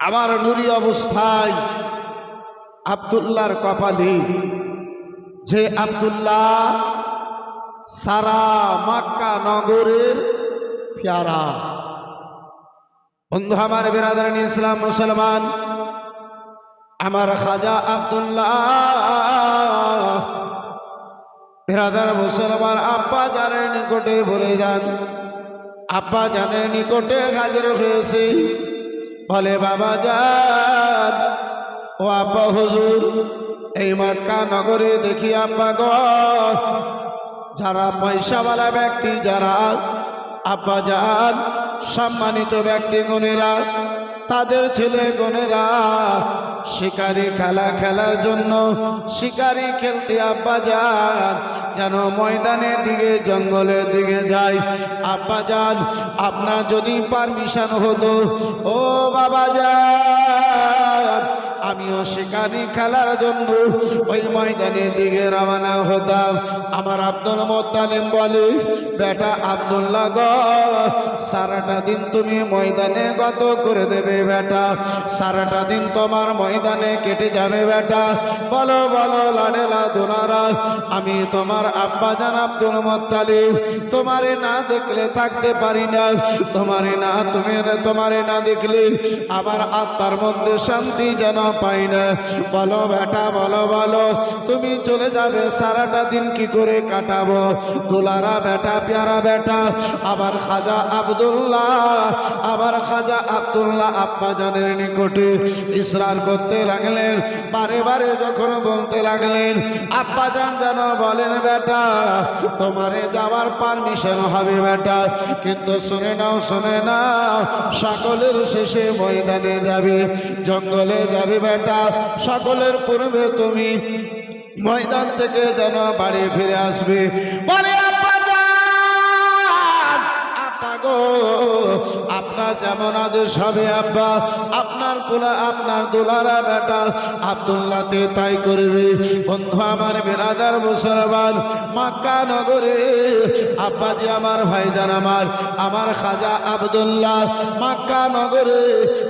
আমার নুরি অবস্থায় আব্দুল্লাহর কপালে যে আব্দুল্লাহ সারা মক্কা নগরের প্যারা। বন্ধু আমার বিরাদরানি ইসলাম মুসলমান, আমার খাজা আব্দুল্লাহ বিরাদার মুসলমান আব্বা জানের নিকটে বলে যান, আব্বা জানের নিকটে হাজির হয়েছে। বলে বাবা জান, ও আব্বা হুজুর, এই মক্কা নগরে দেখি আব্বা গো, যারা পয়সাওয়ালা ব্যক্তি, যারা আব্বা জান সম্মানিত ব্যক্তি গণেরা, তাদের ছেলে গণেরা শিকারি খেলা খেলার জন্য শিকারি খেলতে আব্বা যান যেন ময়দানের দিকে জঙ্গলের দিকে যায়। আব্বা যান, আপনার যদি পারমিশন হতো, ও বাবা যান, আমিও শিকারি খেলার জন্য ওই ময়দানের দিকে রওনা হতাম। আমার আব্দুল মুত্তালিব বলে, বেটা আব্দুল্লাহ গো, সারাটা দিন তুমি ময়দানে গত করে দেবে বেটা, সারাটা দিন তোমার ময়দানে কেটে যাবে বেটা। বলো বলো লাডেলা দোলারা, আমি তোমার আব্বা জান আব্দুল মুত্তালিব, তোমারে না দেখলে থাকতে পারি না, তোমারে না দেখলে আমার আত্মার মধ্যে শান্তি যেন পাই না। বলো বেটা, বলো বলো, তুমি চলে যাবে, সারাটা দিন কি করে কাটাবো? দোলারা বেটা, প্যারা বেটা, আবার খাজা আব্দুল্লাহ আব্বা জানের নিকটে ইসরার করতে লাগলেন। বারে বারে যখন বলতে লাগলেন, আব্বা জান যেন বলেন, বেটা তোমারে যাওয়ার পারমিশন হবে বেটা, কিন্তু শুনে নাও সকলের শেষে ময়দানে যাবে, জঙ্গলে যাবে বেটা, সকলের পূর্বে তুমি ময়দান থেকে যেন বাড়ি ফিরে আসবে। বলে আব্বা জান, আব্বা গো, আপনার যেমন আদেশ হবে আব্বা, আপনার দুলারা বেটা আব্দুল্লাহতে তাই করবে। বন্ধু আমার বিরাদার মুসলমান, মক্কা নগরে আব্বাজি আমার ভাইজান আমার খাজা আব্দুল্লাহ, মক্কা নগরে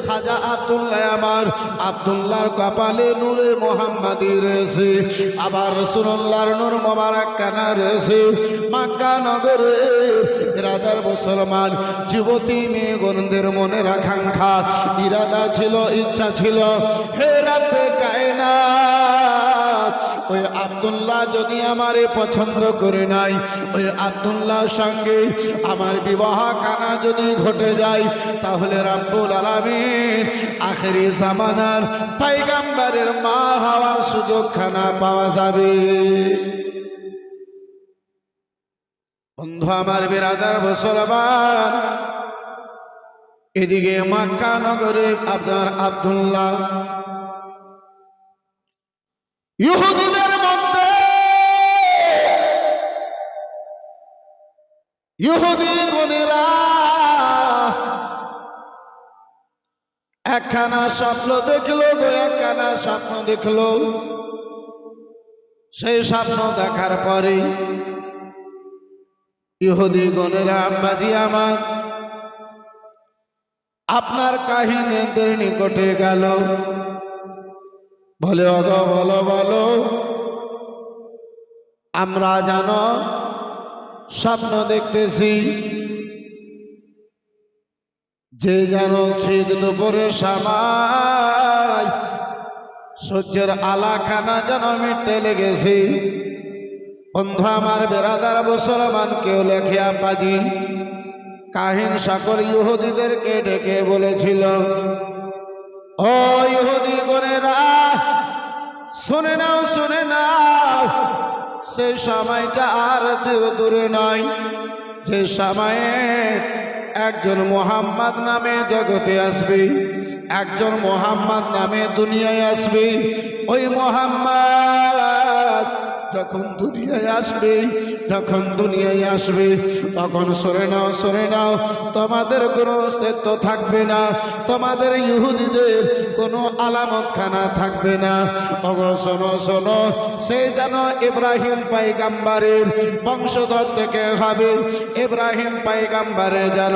খাজা আব্দুল্লাহ আমার আব্দুল্লাহর কপালে নূরে মোহাম্মদী রয়েছে, আবার রাসূলুল্লাহর নূর মোবারক কানা রয়েছে। মক্কা নগরে বিরাদার মুসলমান যুবতী মেয়েগণদের মনের আকাঙ্ক্ষা, ইরাদা ছিল, ইচ্ছা ছিল, হে রাব্বে কায়নাত, ওই আব্দুল্লাহ যদি আমারে পছন্দ করে নাই, ওই আব্দুল্লাহর সঙ্গে আমার বিবাহ কানা যদি ঘটে যায়, তাহলে রাব্বুল আলামিন আখেরি জামানার পয়গম্বরের মা হওয়ার সুযোগ খানা পাওয়া যাবে। বন্ধু আমার বিরাদার মুসলমান, এদিকে মক্কা নগরে আপনার আব্দুল্লাহ ইহুদিদের মধ্যে ইহুদি গণেরা একখানা স্বপ্ন দেখলো, একখানা স্বপ্ন দেখলো। সেই স্বপ্ন দেখার পরে ইহুদি গণেরা, আব্বাজি আমার, আপনার কাহিনীদের নিকটে গেল। বলে ওগো, বলো বলো, আমরা জানো স্বপ্ন দেখতেছি যে যেন শীত দুপুরে সময় সূর্যের আলাখানা যেন মিটতে লেগেছে। বন্ধু আমার বেরাদার মুসলমান, কেউ লেখে আব্বাজি কাহিন সকল ইহুদিদেরকে ডেকে বলেছিল, ও ইহুদি গণেরা, শুনে নাও, সেই সময়টা আর দূরে নয়, যে সময়ে একজন মুহাম্মদ নামে জগতে আসবে, একজন মুহাম্মদ নামে দুনিয়ায় আসবে। ওই মুহাম্মদ যখন দুনিয়ায় আসবে তখন শুনে নাও তোমাদের কোনো অস্তিত্ব থাকবে না, তোমাদের ইহুদিদের কোনো আলামত খানা থাকবে না। ওগো শোনো, সে যেন ইব্রাহিম পয়গম্বরের বংশধর থেকে হবে, ইব্রাহিম পয়গম্বরের যেন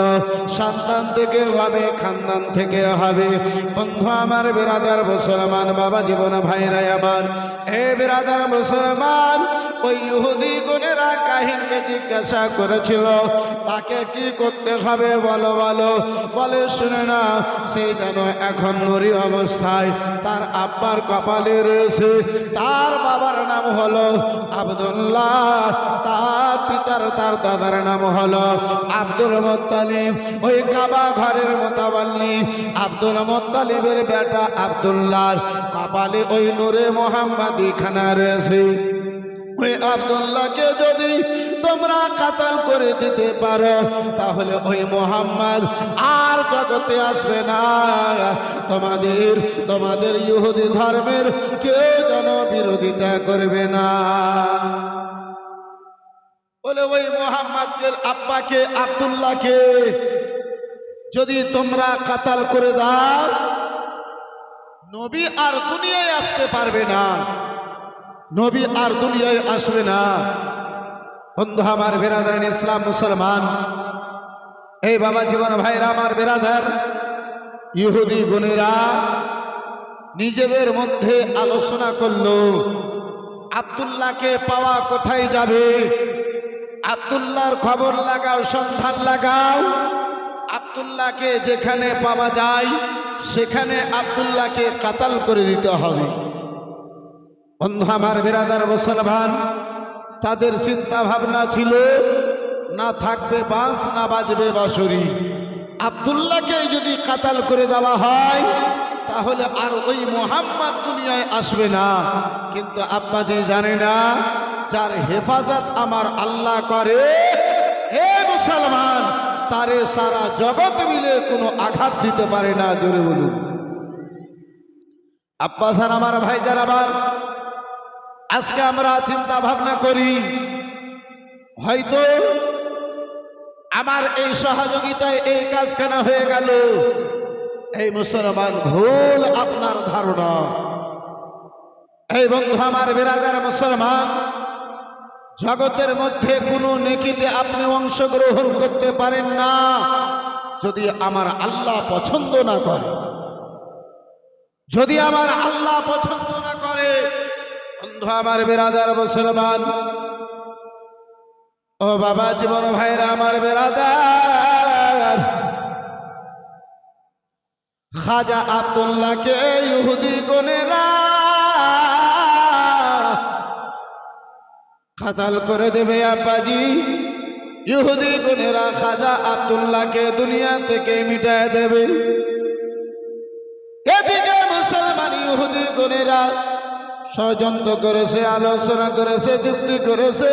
সন্তান থেকে হবে, খানদান থেকে হবে। বন্ধু আমার, বিরাদার মুসলমান বাবা জীবন ভাইরা আমার, হে বিরাদার মুসলমান, ওই ইহুদি গুণেরা কাহিনকে জিজ্ঞাসা করেছিল তাকে কি করতে হবে বলো। বলে শুনে না, সে যেন এখন নূরি অবস্থায় তার আব্বার কপালে রয়েছে। তার বাবার নাম হলো আব্দুল্লাহ, তার দাদার নাম হলো আব্দুল মুত্তালিব। ওই কাবা ঘরের মোতাবাল্লি আব্দুল মুত্তালিবের বেটা আব্দুল্লাহর কপালে ওই নূরে মুহাম্মাদি খানা রয়েছে। ওই আব্দুল্লাহকে যদি তোমরা কাতাল করে দিতে পারো তাহলে ওই মুহাম্মদ আর জগতে আসবে না। তোমাদের ইহুদি ধর্মের কেউ যেন বিরোধিতা করবে না। বলে ওই মুহাম্মদের আব্বাকে আব্দুল্লাহকে যদি তোমরা কাতাল করে দাও, নবী আর দুনিয়ায় আসতে পারবে না, নবী আর দুনিয়ায় আসবে না। বন্ধু আমার, বেরাদার ইসলাম মুসলমান, এই বাবা জীবন ভাইরা আমার বেরাদার, ইহুদি গুণেরা নিজেদের মধ্যে আলোচনা করলো আব্দুল্লাহকে পাওয়া কোথায় যাবে। আব্দুল্লাহর খবর লাগাও, সন্ধান লাগাও। আব্দুল্লাহকে যেখানে পাওয়া যায় সেখানে আব্দুল্লাহকে কাতাল করে দিতে হবে। বন্ধু আমার বিরাদার মুসলমান, তাদের চিন্তা ভাবনা ছিল না থাকবে বাঁশ না বাজবে বাঁশরি। আব্দুল্লাহকে যদি কাতাল করে দেওয়া হয় তাহলে আর ওই মুহাম্মদ দুনিয়ায় আসবে না। কিন্তু আব্বাজি জানে না, যার হেফাজত আমার আল্লাহ করে, হে মুসলমান, তারে সারা জগৎ মিলে কোনো আঘাত দিতে পারে না। জোরে বলুন। আব্বা স্যার আমার ভাইজান আমার, আজকে আমরা চিন্তা ভাবনা করি হয়তো আমার এই সহযোগিতায় এই কাজখানা হয়ে গেল। এই মুসলমান, ভুল আপনার ধারণা। এই বন্ধু আমার বিরাদার মুসলমান, জগতের মধ্যে কোনো নেকিতে আপনি অংশগ্রহণ করতে পারেন না যদি আমার আল্লাহ পছন্দ না করে। যদি আমার আল্লাহ পছন্দ না করে, বন্ধু আমার বিরাদার মুসলমান, ও বাবা জীবন ভাইরা আমার বিরাদার, খাজা আব্দুল্লাহকে ইহুদি গুণেরা কাতাল করে দেবে। আব্বাজি, ইহুদি গুণেরা খাজা আব্দুল্লাহকে দুনিয়া থেকে মিটায় দেবে। এদিকে মুসলমান ইহুদি গুণেরা ষড়যন্ত্র করেছে, আলোচনা করেছে, যুক্তি করেছে।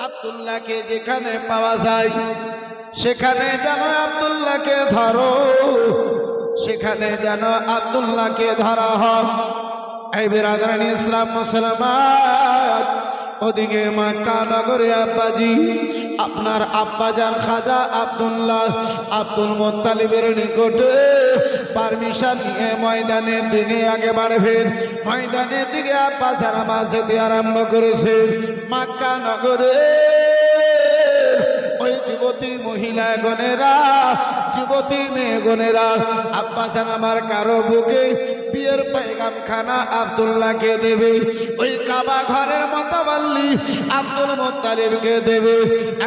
আব্দুল্লাহকে যেখানে পাওয়া যায় সেখানে যেন আব্দুল্লাহকে ধরো, সেখানে যেন আব্দুল্লাহকে ধরা হয়। এই বিরাদরান ইসলাম মুসলমান, ওদিকে মক্কা নগরে আব্বাজি আপনার আব্বাজান খাজা আব্দুল্লাহ আব্দুল মুত্তালিবের নিকটে পারমিশন নিয়ে ময়দানের দিকে আগে বাড়বেন। ময়দানের দিকে আব্বাজান নামাজ যেতে আরম্ভ করেছে। মক্কা নগরে ওই যুবতী মহিলা গণেরা, যুবতী মেয়ে গণেরা, আব্বাজান আমার কারো বুকে বিয়ের পেগাম খানা আব্দুল্লাহকে দেবে, ওই কাবা ঘরের মোতাবাল্লি আব্দুল মুত্তালিবকে দেবে।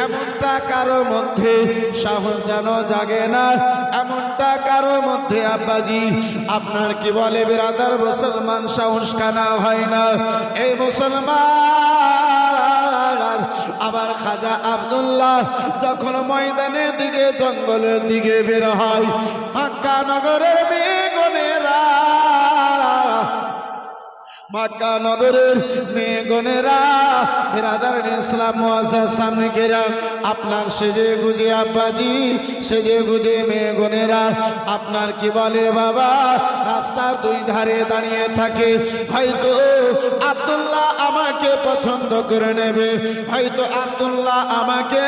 এমনটা কারো মধ্যে সাহস যেন জাগে না, এমনটা কারো মধ্যে আব্বাজি আপনার কি বলে বিরাদার মুসলমান সাহস খানা হয় না। এই মুসলমান, আবার খাজা আব্দুল্লাহ যখন ময়দানের দিকে জঙ্গলের দিকে বের হয়, মক্কা নগরের বেগনেরা মক্কা নগরের মেয়েগণেরা বিরাদার ইসলাম মুআজ্জাজ সামনেকেরা আপনার সেজে গুজে আব্বাজি সেজে গুজে মেয়েগণেরা আপনার কি বলে বাবা রাস্তার দুই ধারে দাঁড়িয়ে থাকে হয়তো আব্দুল্লাহ আমাকে পছন্দ করে নেবে হয়তো আব্দুল্লাহ আমাকে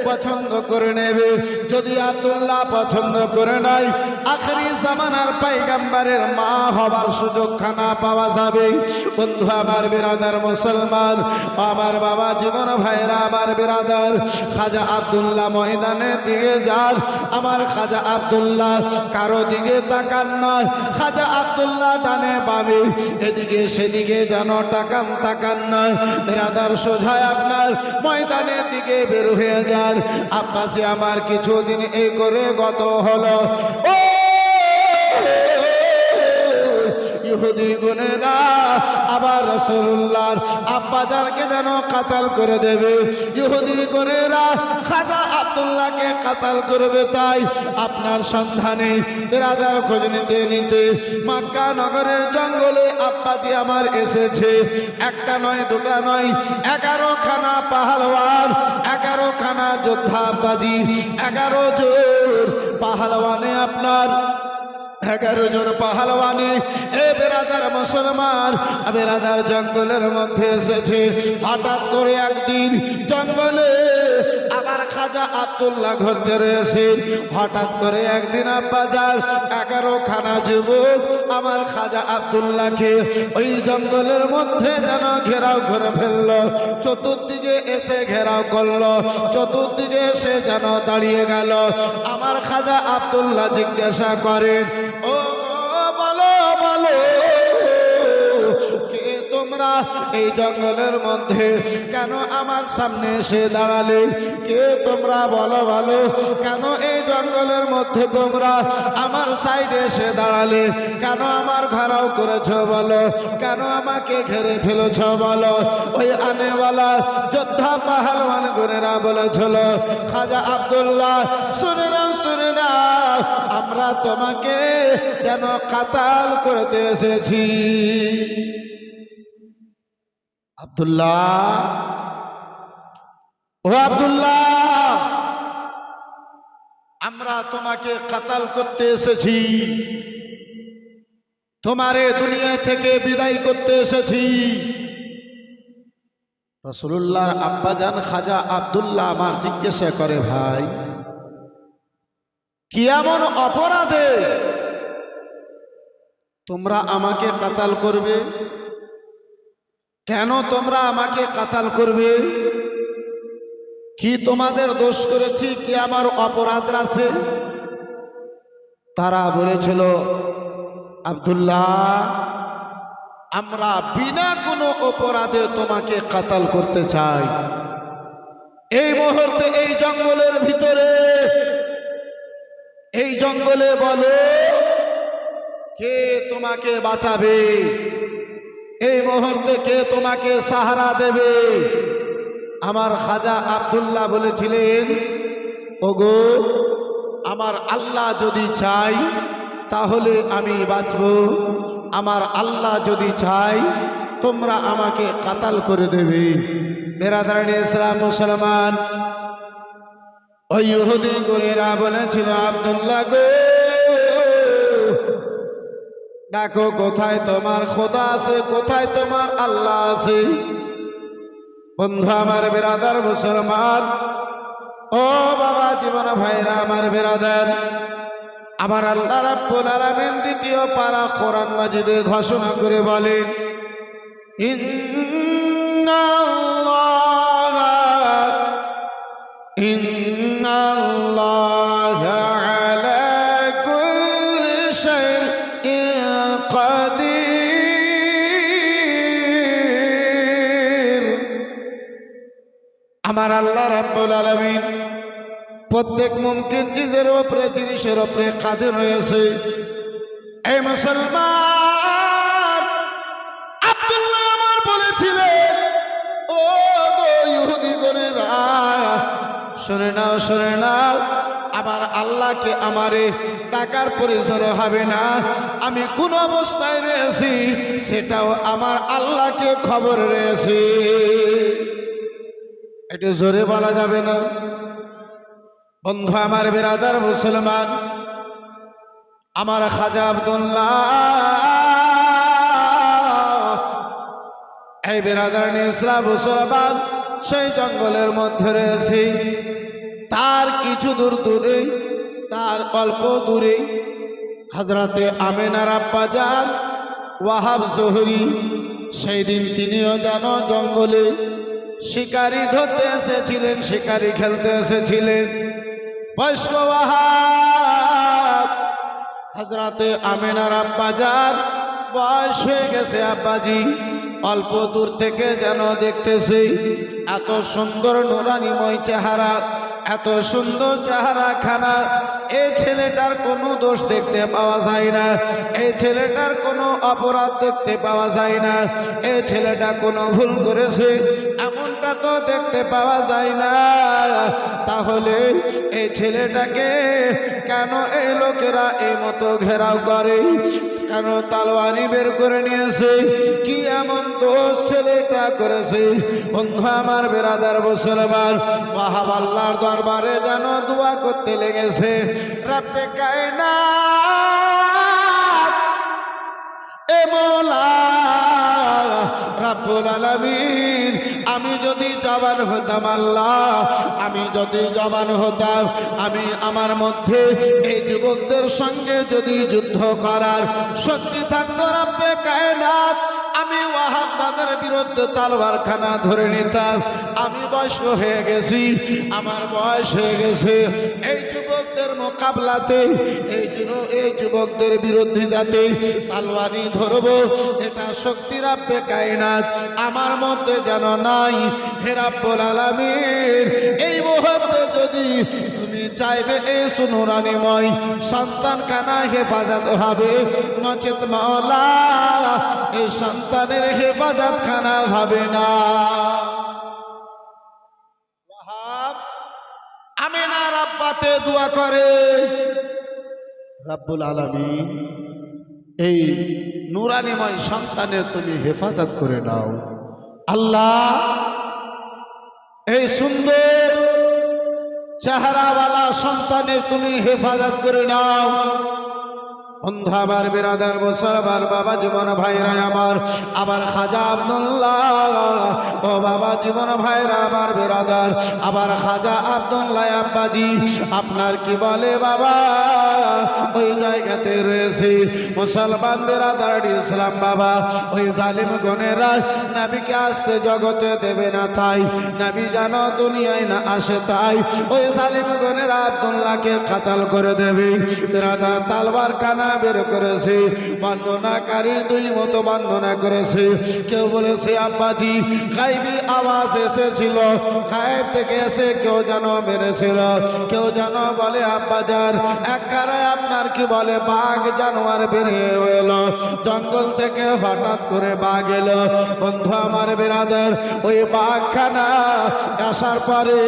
পছন্দ করে নেবে যদি আব্দুল্লাহ পছন্দ করে নাই আখেরি জামানার পয়গম্বরের মা হবার সুযোগ খানা পাওয়া যাবে বন্ধু আমার বিরাদার মুসলমান আমার বাবা জীবন ভাইরা আমার বিরাদার খাজা আব্দুল্লাহ ময়দানের দিকে যান আমার খাজা আব্দুল্লাহ কারো দিকে তাকান না খাজা আব্দুল্লাহ ডানে বামে এদিকে সেদিকে যেন তাকান না বিরাদার সোজায় আপনার ময়দানের দিকে বের হয়ে যান আব্বাসী আমার কিছুদিন এই করে গত হলো ও ইহুদি গুনেরা আবার রাসূলুল্লাহর আব্বাজানকে যেন কাতাল করে দেবে ইহুদি গুনেরা খাজা আব্দুল্লাহকে কাতাল করবে তাই আপনার সন্ধানে বিরাদার খোঁজ নিতে নিতে মক্কা নগরের জঙ্গলে আব্বাজি আমার এসেছে একটা নয় দুটা নয় 11 খানা পাহালওয়ান 11 খানা যোদ্ধা আব্বাজি 11 জন পাহালওয়ানে আপনার 11 জন পাহালওয়ানে এ বেরাদার মুসলমান বেরাদার জঙ্গলের মধ্যে এসেছে হঠাৎ করে একদিন জঙ্গলে আমার খাজা আব্দুল্লাহ ঘুরতে রয়েছে হঠাৎ করে একদিন আব্বাজান 11 খানা যুবক আমার খাজা আব্দুল্লাহকে ওই জঙ্গলের মধ্যে যেন ঘেরাও করে ফেললো চতুর্দিকে এসে ঘেরাও করলো চতুর্দিকে এসে যেন দাঁড়িয়ে গেল আমার খাজা আব্দুল্লাহ জিজ্ঞাসা করেন ও বলো বলো কে তোমরা এই জঙ্গলের মধ্যে কেন আমার সামনে এসে দাঁড়ালে কে তোমরা বলো বলো কেন এই জঙ্গলের মধ্যে তোমরা আমার সাইডে এসে দাঁড়ালে কেন আমার ঘেরাও করেছো বলো কেন আমাকে ঘিরে ফেলেছো বলো ওই আনেওয়ালা যোদ্ধা পাহালওয়ান গুনেরা বলেছিল খাজা আব্দুল্লাহ শুনে নাও আমরা তোমাকে যেন কাতাল করতে এসেছি আব্দুল্লাহ ও আব্দুল্লাহ আমরা তোমাকে কাতাল করতে এসেছি তোমারে দুনিয়া থেকে বিদায় করতে এসেছি রাসূলুল্লাহর আব্বাজান খাজা আব্দুল্লাহ আমার জিজ্ঞাসা করে ভাই কি এমন অপরাধে তোমরা আমাকে কাতাল করবে কেন তোমরা আমাকে কাতাল করবে কি তোমাদের দোষ করেছি কি আমার অপরাধ আছে তারা বলেছিল আব্দুল্লাহ আমরা বিনা কোনো অপরাধে তোমাকে কাতাল করতে চাই এই মুহূর্তে এই জঙ্গলের ভিতরে এই জঙ্গলে বলো কে তোমাকে বাঁচাবে এই মুহূর্তে কে তোমাকে সাহারা দেবে আমার খাজা আব্দুল্লাহ বলেছিলেন ওগো আমার আল্লাহ যদি চাই তাহলে আমি বাঁচব আমার আল্লাহ যদি চাই তোমরা আমাকে কাতাল করে দেবে বেরাদারানি ইসলাম মুসলমান ওই ইহুদি গুনেরা বলেছিল আব্দুল্লাহ গো ডাকো কোথায় তোমার খোদা আছে কোথায় তোমার আল্লাহ আছে বন্ধু আমার বেরাদার মুসলমান ও বাবা জীবন ভাইরা আমার বেরাদার আমার আল্লাহ রাব্বুল আলামিন দ্বিতীয় পারা কোরআন মাজিদে ঘোষণা করে বলেন ইন্নাল্লাহা আলা কুল্লি শাইইন কাদির আমার আল্লাহ রাব্বুল আলামিন প্রত্যেক মুমকিন চিজের উপরে জিনিসের উপরে কাদির রয়েছে এই মুসলমান আব্দুল্লাহ আমার বলেছিলেন ও গো ইহুদি গুনেরা শুনে নাও আমার আল্লাহকে আমারে টাকার পরিচয় হবে না, আমি কোন অবস্থায় রয়েছি সেটাও আমার আল্লাহকে খবর রয়েছে। এটা জোরে বলা যাবে না। বন্ধু আমার, বিরাদার মুসলমান, আমার খাজা আব্দুল্লাহ এই বিরাদার ইসলাম মুসলমান সেই জঙ্গলের মধ্যে রয়েছে। তার কিছু দূর দূরে, তার অল্প দূরে হযরতে আমেনার আব্বাজান ওয়াহাব জোহরি, সেই দিন তিনিও যেন জঙ্গলে শিকারি ধরতে এসেছিলেন, শিকারি খেলতে এসেছিলেন। বয়স্ক ওয়াহাব হযরতে আমেনার আব্বাজান বয়স হয়ে গেছে, আব্বাজি অল্প দূর থেকে যেন দেখতেছে এত সুন্দর নুরানিময় চেহারা, এত সুন্দর চেহারা খানা, এই ছেলেটার কোনো দোষ দেখতে পাওয়া যায় না, এই ছেলেটার কোনো অপরাধ দেখতে পাওয়া যায় না, এই ছেলেটা কোনো ভুল করেছে এমনটা তো দেখতে পাওয়া যায় না। তাহলে এই ছেলেটাকে কেন এই লোকেরা এই মতো ঘেরাও করে, কেন তলোয়ারি বের করে নিয়েছে, কি এমন দোষ ছেলেটা করেছে? বন্ধু আমার, বিরাদার মুসলমান, ওয়াহাব আল্লাহর দরবারে যেন দোয়া করতে লেগেছে। রব্বে কায়নাত এ মওলা রব্বুল আলামিন, আমি যদি জবান হতাম আল্লাহ, আমি যদি জবান হতাম, আমি আমার মধ্যে এই যুবকদের সঙ্গে যদি যুদ্ধ করার শক্তি থাকতো, রব্বে কায়নাত আমি ওয়াহাব তাদের বিরুদ্ধে তালওয়ার খানা ধরে নিতাম। আমি বয়স্ক হয়ে গেছি, আমার বয়স হয়ে গেছে, এই যুবকদের মোকাবলাতে, এই যুবকদের বিরোধিতাতে তালওয়ারি ধরবো, এটা শক্তি রব্বে কায়নাত আমার মধ্যে যেন নাই। হে রব্বুল আলামিন, এই মুহূর্তে যদি তুমি চাইবে এই সুনুরানিময় সন্তান খানা হেফাজত হবে, নচেত মাওলা এই সন্তানের হেফাজত খানা হবে না। ওয়াহাব আমিনার আব্বাতে দোয়া করে, রব্বুল আলামিন এই নুরানিময় সন্তানের তুমি হেফাজত করে নাও আল্লাহ, এই সুন্দর চেহারাওয়ালা সন্তানের তুমি হেফাজত করে নাও। বন্ধু আমার, বিরাদার মুসলমান, বাবা জীবন ভাইরা আমার খাজা আব্দুল্লাহ, ও বাবা জীবন ভাইরা আমার বিরাদার, আমার খাজা আব্দুল্লাহ আব্বাজি আপনার কি বলে বাবা, ওই জায়গাতে রয়েছে মুসলমান বিরাদার ইসলাম বাবা, ওই জালিম গণেরা নবীকে আসতে জগতে দেবে না, তাই নবী যেন দুনিয়ায় না আসে, তাই ওই জালিম গণেরা আব্দুল্লাহকে কাতাল করে দেবে। বিরাদার তালবার খানা বের করেছে, বর্ণনাকারী দুই মতো বর্ণনা করেছে। কেউ বলেছে আব্বাজি গায়বী আওয়াজ এসেছিল, গায়েব থেকে এসে কেউ যেন মেরেছিল, কেউ যেন বলে আব্বাজান একবারে আপনার কি বলে বাঘ জানোয়ার বেরিয়ে এলো, জঙ্গল থেকে হঠাৎ করে বাঘ এলো। বন্ধু আমার বিরাদার, ওই বাঘখানা আসার পরে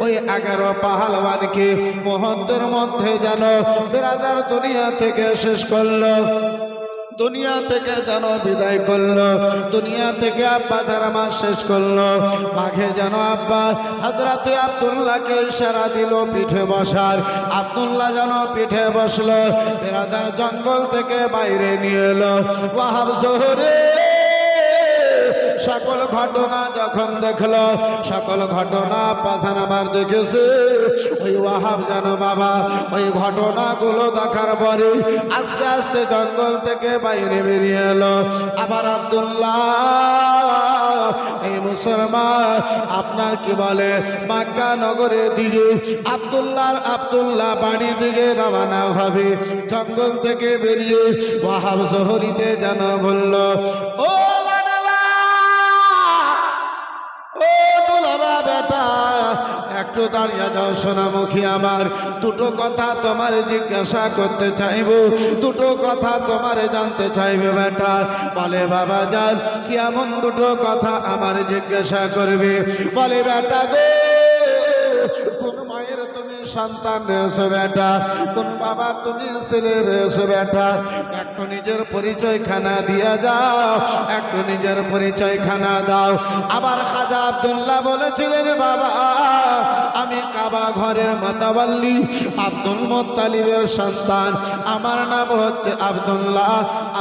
ওই 11 পাহালওয়ানকে মুহূর্তের মধ্যে যেন বিরাদার দুনিয়া থেকে শেষ করলো, দুনিয়া থেকে যেন বিদায় করলো, দুনিয়া থেকে আব্বা যারা মাস শেষ করলো। বাঘে যেন আব্বা হযরতে আব্দুল্লাহকে ইশারা দিল পিঠে বসার, আব্দুল্লাহ যেন পিঠে বসলো, বিরাদার জঙ্গল থেকে বাইরে নিয়ে এলো। ওয়াহাব জোহরে সকল ঘটনা যখন দেখলো, সকল ঘটনা পাশান আমার দেখেছে, ওই ওয়াহাব যেন বাবা ওই ঘটনাগুলো দেখার পরে আস্তে আস্তে জঙ্গল থেকে বাইরে বেরিয়ে এলো। আবার আব্দুল্লাহ এই মুসলমান আপনার কি বলে মক্কা নগরের দিকে আব্দুল্লাহ বাড়ির দিকে রওনা হবে। জঙ্গল থেকে বেরিয়ে ওয়াহাব জোহরিতে যেন বলল, ও বেটা একটু দাঁড়িয়ে যাও সোনামুখী আমার, দুটো কথা তোমার জিজ্ঞাসা করতে চাইব, দুটো কথা তোমার জানতে চাইবে বেটা। বলে বাবা যান কি এমন দুটো কথা আমার জিজ্ঞাসা করবে? বলে বেটা গো, কোন মায়ের তুমি সন্তান রয়েছে বেটা, কোন বাবা তুমি ছেলে রয়েছে বেটা, একটু নিজের পরিচয় খানা দিয়া যাও, একটু নিজের পরিচয় খানা দাও। আবার খাজা আব্দুল্লাহ বলেছিলেন, বাবা আমি কাবা ঘরের মাতাওয়াল্লি আব্দুল মুত্তালিবের সন্তান, আমার নাম হচ্ছে আব্দুল্লাহ,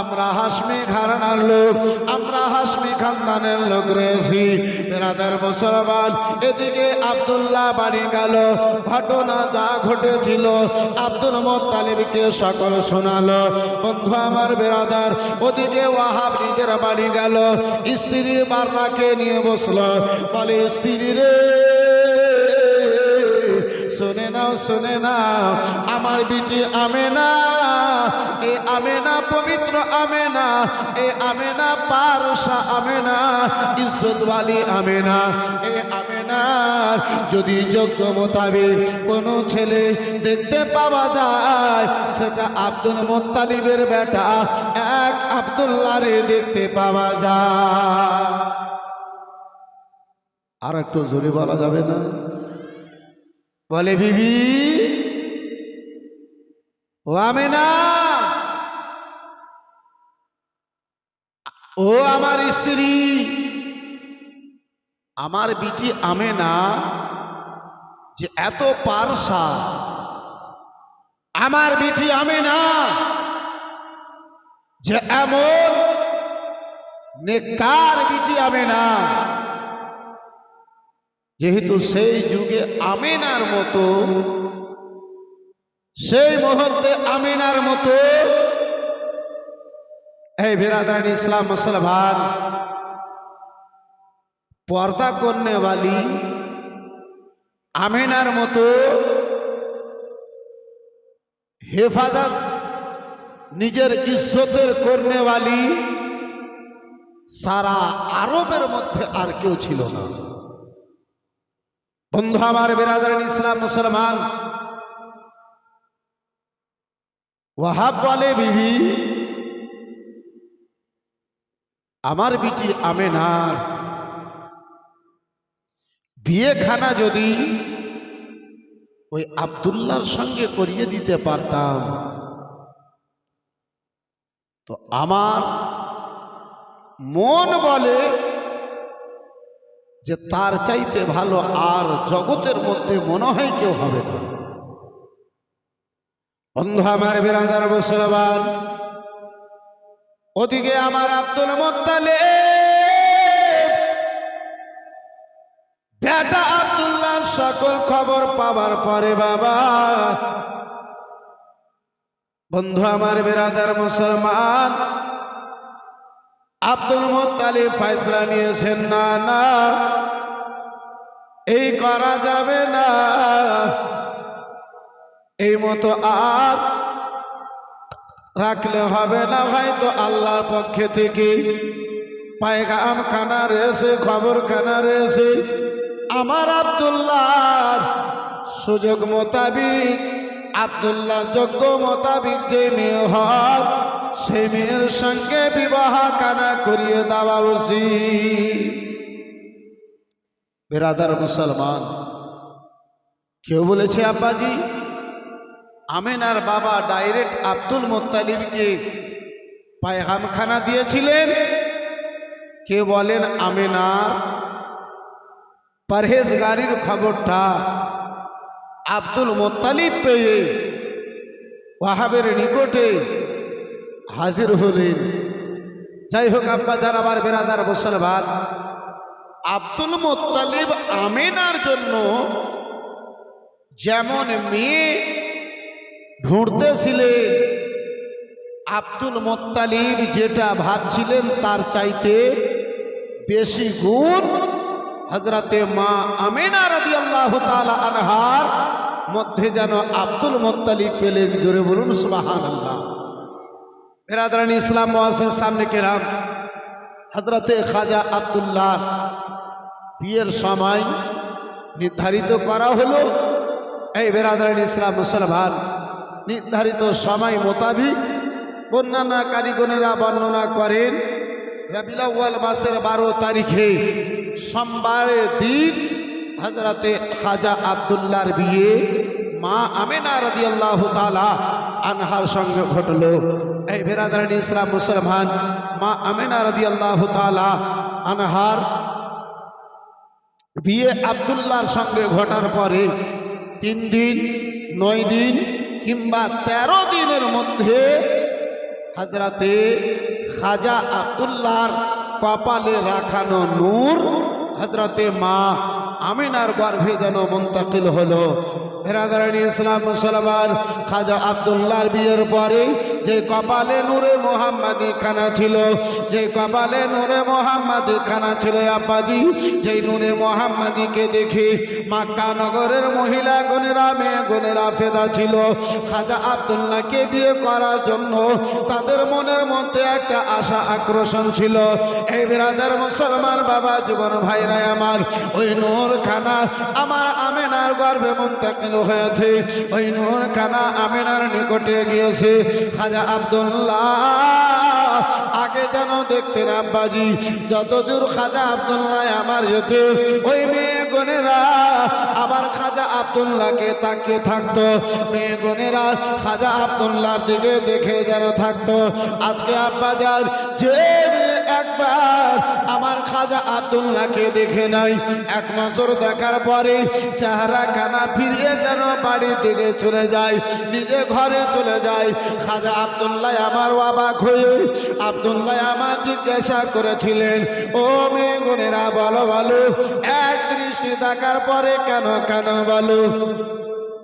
আমরা হাশমি ঘরানার লোক, আমরা হাশমি খানদানের লোক রয়েছি। বেরাদার মুসলমান, এদিকে আব্দুল্লাহ বাড়ি গেল, ঘটনা যা ঘটেছিল আব্দুল মুত্তালিবকে সকল শোনালো। বন্ধু আমার বেরাদার, ওদিকে ওয়াহাব নিজের বাড়ি গেল, স্ত্রী বাররাকে নিয়ে বসলো, বলে স্ত্রী রে শুনে নাও, শুনে নাও, আমার বিটি আমেনা, এ আমেনা পবিত্র আমেনা, এ আমেনা পারসা আমেনা, ইজ্জতওয়ালি আমেনা, এ আমেনার যদি যোগ্য মোতাবেক কোনো ছেলে দেখতে পাওয়া যায়, সেটা আব্দুল মুত্তালিবের বেটা এক আব্দুল্লাহরে দেখতে পাওয়া যায়। আর একটু জোরে বলা যাবে না? বলে বিবি ও আমেনা, ও আমার স্ত্রী, আমার বিটি আমেনা যে এত পারসা, আমার বিটি আমেনা যে এমন নেককার বিটি আমেনা, যেহেতু সেই যুগে আমেনার মতো, সেই মুহূর্তে আমেনার মতো, এই বিরাদারান ইসলাম মুসলমান, পর্দা করনেওয়ালি আমেনার মতো হেফাজত নিজের ইজ্জতের করনেওয়ালি সারা আরবের মধ্যে আর কেউ ছিল না। বন্ধু আমার বিরাদারান ইসলাম মুসলমান, ওয়াহাব বলে বিবি আমার বিটি আমেনার বিয়েখানা যদি ওই আব্দুল্লাহর সঙ্গে করিয়ে দিতে পারতাম, তো আমার মন বলে যে তার চাইতে ভালো আর জগতের মধ্যে মনে হয় কেউ হবে না। বন্ধু আমার বিরাদার মুসলমান, ওদিকে আমার আব্দুল মুত্তালিব বেটা আব্দুল্লাহর সকল খবর পাওয়ার পরে, বাবা বন্ধু আমার বিরাদার মুসলমান, আব্দুল মুত্তালিব ফয়সালা নিয়েছেন, না না এই করা যাবে না, এই মতো আর রাখলে হবে না, হয়তো আল্লাহর পক্ষে থেকে পায়গাম খানা রয়েছে, খবর খানা রয়েছে, আমার আব্দুল্লাহর সুযোগ মোতাবিক, আব্দুল্লাহর যোগ্য মোতাবিক যে মেয়ে হয়, সেই মেয়ের সঙ্গে বিবাহ কানা করিয়ে দেওয়া উচিত। বিরাদার মুসলমান, কেউ বলেছে আব্বাজি আমেনার বাবা ডাইরেক্ট আব্দুল মুত্তালিবকে পায়গামখানা দিয়েছিলেন, কে বলেন আমেনার পরহেজগারির খবরটা আব্দুল মুত্তালিব পেয়ে ওয়াহাবের নিকটে হাজির হলেন। যাই হোক আব্বাজান আমার বিরাদার মুসলমান, আব্দুল মুত্তালিব আমেনার জন্য যেমন মেয়ে ঢুঁড়তেছিলেন, আব্দুল মুত্তালিব যেটা ভাবছিলেন তার চাইতে বেশি গুণ হযরতে মা আমেনা রাদিয়াল্লাহু তাআলা আনহার মধ্যে যেন আব্দুল মুত্তালিব পেলেন। জোরে বলুন সুবহানাল্লাহ। বিরাদারান ইসলাম মুআজ্জাজ সামনে কেরাম, হযরতে খাজা আব্দুল্লাহ বিয়ের সময় নির্ধারিত করা হলো। এই বিরাদারান ইসলাম মুসলমান, নির্ধারিত সময় মোতাবিক বর্ণনা কারিগণেরা বর্ণনা করেন রবিউল আউয়াল মাসের 12 তারিখে সোমবারের দিন হযরতে খাজা আব্দুল্লাহর বিয়ে মা আমেনা রাদিয়াল্লাহু তাআলা আনহার সঙ্গে ঘটলো। এই বিরাদরান ইসলাম মুসলমান, মা আমেনা রাদিয়াল্লাহু তাআলা আনহার বিয়ে আব্দুল্লাহর সঙ্গে ঘটার পরে 3 দিন 9 দিন কিংবা 13 দিনের মধ্যে হযরতে খাজা আব্দুল্লাহর কপালে রাখানো নূর হযরতে মা আমিনার গর্ভে যেন মুন্তাকিল হলো। বিরাদরান ইসলাম মুসলমান, খাজা আব্দুল্লাহর বিয়ের পরে যে কপালে নূরে মোহাম্মদী খানা ছিল, যে কপালে নূরে মোহাম্মদী খানা ছিল আব্বাজি, যেই নূরে মোহাম্মদীকে দেখে মক্কা নগরের মহিলা গণেরা মেয়ে গণেরা ফেদা ছিল। খাজা আব্দুল্লাহকে বিয়ে করার জন্য তাদের মনের মধ্যে একটা আশা আকর্ষণ ছিল। এই বিরাদার মুসলমান বাবা জীবন ভাইরা আমার, ওই নূর খানা আমার আমেনার গর্ভে মুন্তাকিল হয়েছে। ওই নূর খানা আমেনার নিকটে গিয়েছে। খাজা আব্দুল্লাহ আগে যেন দেখতেন আব্বাজি, যতদূর খাজা আব্দুল্লাহ আমার যেত, ওই মেয়ে গনেরা আবার খাজা আব্দুল্লাহকে তাকিয়ে থাকতো। মেয়ে গনেরা খাজা আব্দুল্লাহর দিকে দেখে যেন থাকতো। আজকে আব্বাজান যে একবার আমার খাজা আব্দুল্লাহকে দেখে নাই, এক নজর দেখার পরে চেহারা কানা ফিরিয়ে যেন বাড়ির দিকে চলে যায়, নিজে ঘরে চলে যায়। খাজা আব্দুল্লাহ আমার অবাক হয়ে আব্দুল্লাহ আমার জিজ্ঞাসা করেছিলেন, ও মেয়ে বোনেরা বলো বলো, এক দৃষ্টি দেখার পরে কেন কেন বলো,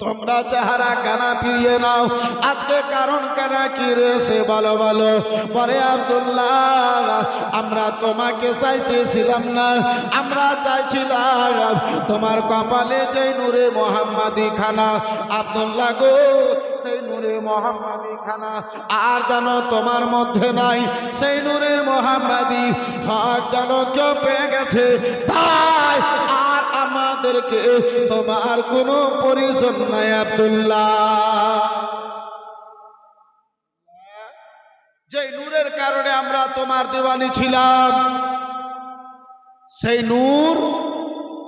তোমরা চেহারা কানা ফিরিয়ে নাও, আজকে কারণ কানা কি রয়েছে বলো বলো। পরে আব্দুল্লাহ আমরা তোমাকে চাইতেছিলাম না, আমরা চাইছিলাম তোমার কপালে যে নূরে মোহাম্মদী খানা আব্দুল্লাহ গো, সেই নূরে মোহাম্মদী খানা আর যেন তোমার মধ্যে নাই। সেই নূরে মোহাম্মদী হক যেন কেউ পেয়ে গেছে, তাই আর আমাদেরকে তোমার কোনো পরিচয় নাই আব্দুল্লাহ। যে নূরের কারণে আমরা তোমার দিওয়ানি ছিলাম, সেই নূর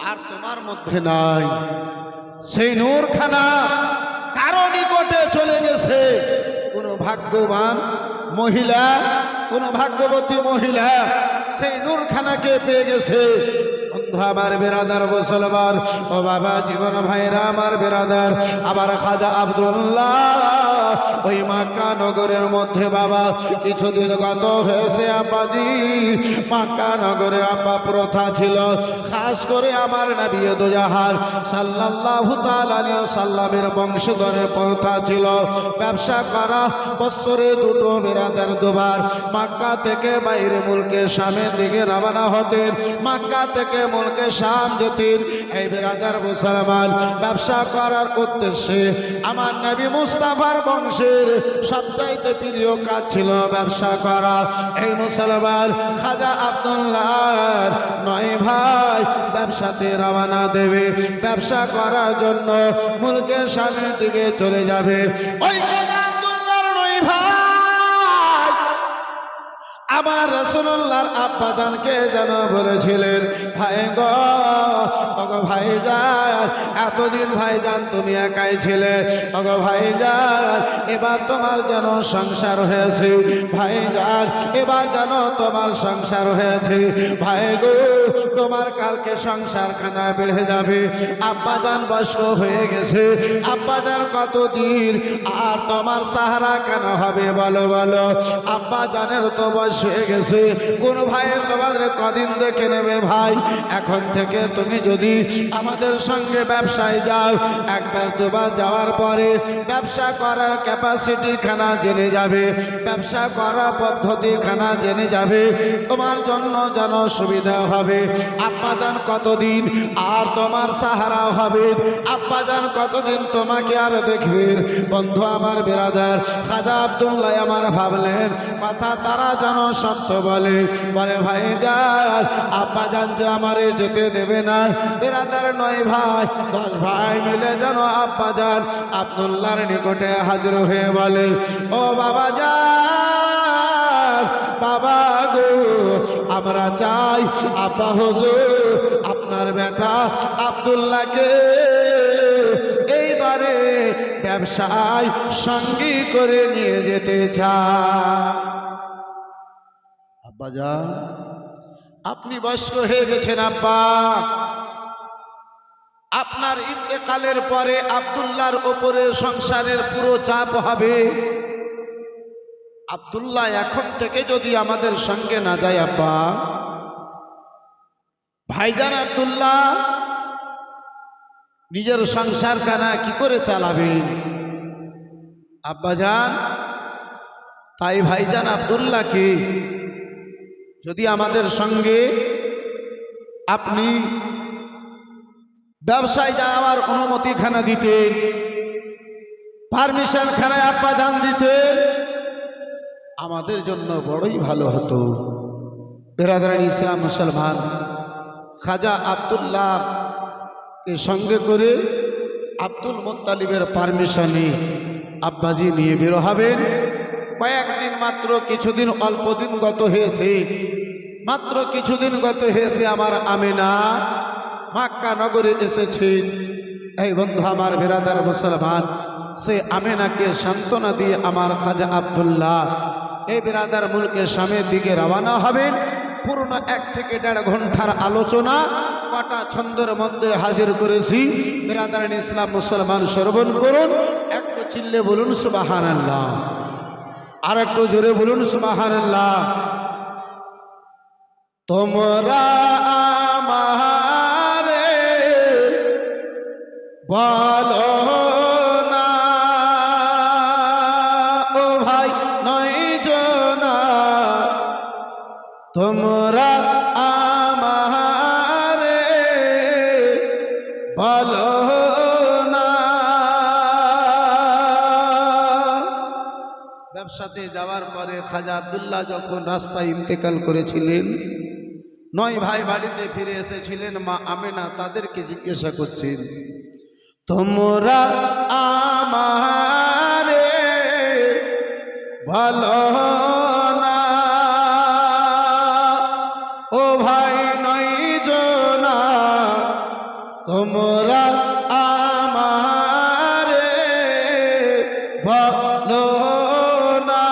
আর তোমার মধ্যে নাই। সেই নূর খানা কারো নিকটে চলে গেছে। কোন ভাগ্যবান মহিলা, কোন ভাগ্যবতী মহিলা সেই নূর খানাকে পেয়ে গেছে। বন্ধু আমার বেরাদার মুসলমান, ও বাবা জীবন ভাইরা আমার বেরাদার, আবার খাজা আব্দুল্লাহ ওই মক্কা নগরের মধ্যে বাবা কিছুদিন গত হয়েছে আব্বাজি, মক্কা নগরের আব্বা প্রথা ছিল, খাস করে আমার নবী দোজাহার সাল্লাল্লাহু তাআলা আলাইহি ওয়াসাল্লামের বংশধরের প্রথা ছিল ব্যবসা করা। বছরে দুটো বেরাদার দুবার মক্কা থেকে বাইরে মুলকে শামের দিকে রওনা হতেন, মক্কা থেকে মুলকে শাম যেতেন। এই বেরাদার মুসলমান, ব্যবসা করার উদ্দেশ্যে আমার নবী মুস্তাফার বংশের সবচাইতে প্রিয় কাজ ছিল ব্যবসা করা। এই মুসলমান খাজা আব্দুল্লাহর 9 ভাই ব্যবসাতে রওনা দেবে, ব্যবসা করার জন্য মুলকে শামের দিকে চলে যাবে। ওই খাজা আব্দুল্লাহর 9 ভাই আমার রাসূলুল্লাহর আব্বাজানকে যেন বলেছিলেন, ভাই গো ওগো ভাইজান, এতদিন ভাইজান তুমি একাই ছিলে, ওগো ভাইজান এবার তোমার যেন সংসার হয়েছে, ভাইজান এবার যেন তোমার সংসার হয়েছে, ভাই গো তোমার কালকে সংসার খানা বেড়ে যাবে। আব্বাজান বয়স্ক হয়ে গেছে, আব্বাজান কতদিন আর তোমার সাহারা কেন হবে বলো বলো। আব্বাজানের তো বয়স হয়ে গেছে, কোন ভাইয়ের তোমাদের কদিন দেখে নেবে ভাই। এখন থেকে তুমি যদি আমাদের সঙ্গে ব্যবসায় যাও, একবার দুবার যাওয়ার পরে ব্যবসা করার ক্যাপাসিটি খানা জেনে যাবে, ব্যবসা করার পদ্ধতি খানা জেনে যাবে, তোমার জন্য যেন সুবিধা হবে। আব্বাজান কতদিন আর তোমার সাহারা হবে, আব্বাজান কতদিন তোমাকে আর দেখবেন। বন্ধু আমার বেরাদার খাজা আব্দুল্লাহ আমার ভাবলেন কথা তারা যেন সত্য বলে, বলে ভাইজান আব্বাজান যে আমারে যেতে দেবে না। বেরাদার 9 ভাই 10 ভাই মিলে যেন আব্বাজান আব্দুল্লাহর নিকটে হাজির হয়ে বলে, ও বাবা জান, বাবা গো আমরা চাই আব্বা হুজুর আপনার বেটা আব্দুল্লাহকে এইবার পরিবারে ব্যবসায় সঙ্গী করে নিয়ে যেতে চায়। আব্বাজান, আপনি বয়স্ক হয়ে গেছেন আব্বা। আপনার ইন্তেকালের পরে আব্দুল্লাহর ওপরে সংসারের পুরো চাপ হবে। আব্দুল্লাহ এখন থেকে যদি আমাদের সঙ্গে না যায় আব্বা, ভাইজান আব্দুল্লাহ নিজের সংসার কানা কি করে চালাবেন আব্বাজান? তাই ভাইজান আব্দুল্লাহকে যদি আমাদের সঙ্গে আপনি ব্যবসায় যাওয়ার অনুমতি খানা দিতেন, পারমিশন খানায় আব্বাজান দিতেন, আমাদের জন্য বড়ই ভালো হতো। বেরাদারান ইসলাম মুসলমান, খাজা আব্দুল্লাহকে সঙ্গে করে আব্দুল মুত্তালিবের পারমিশনে আব্বাজি নিয়ে বের হবেন। কয়েকদিন মাত্র কিছুদিন, অল্প দিন গত হয়েছে, মাত্র কিছুদিন গত হয়েছে আমার আমেনা মক্কা নগরে এসেছেন। এই বন্ধু আমার বেরাদার মুসলমান, সে আমেনাকে সান্ত্বনা দিয়ে আমার খাজা আব্দুল্লাহ এই বেরাদার মুলকে শামের দিকে রওনা হবেন। পূর্ণ 1 থেকে 1.5 ঘন্টার আলোচনা কটা ছন্দের মধ্যে হাজির করেছি। বেরাদারান ইসলাম মুসলমান শ্রবণ করুন। একটু চিল্লে বলুন সুবহানাল্লাহ, আর একটু জোরে বলুন সুবহানাল্লাহ। তোমরা আমারে বলো না, ও ভাই নয় জনা, তোমরা আমারে বলো না। ব্যবসাতে যাওয়ার পরে খাজা আব্দুল্লাহ যখন রাস্তায় ইন্তেকাল করেছিলেন, 9 ভাই বাড়িতে ফিরে এসেছিলেন। মা আমেনা তাদেরকে জিজ্ঞাসা করছেন, তোমরা আমারে ভালো না, ও ভাই 9 জনা, তোমরা আমারে ভালো না।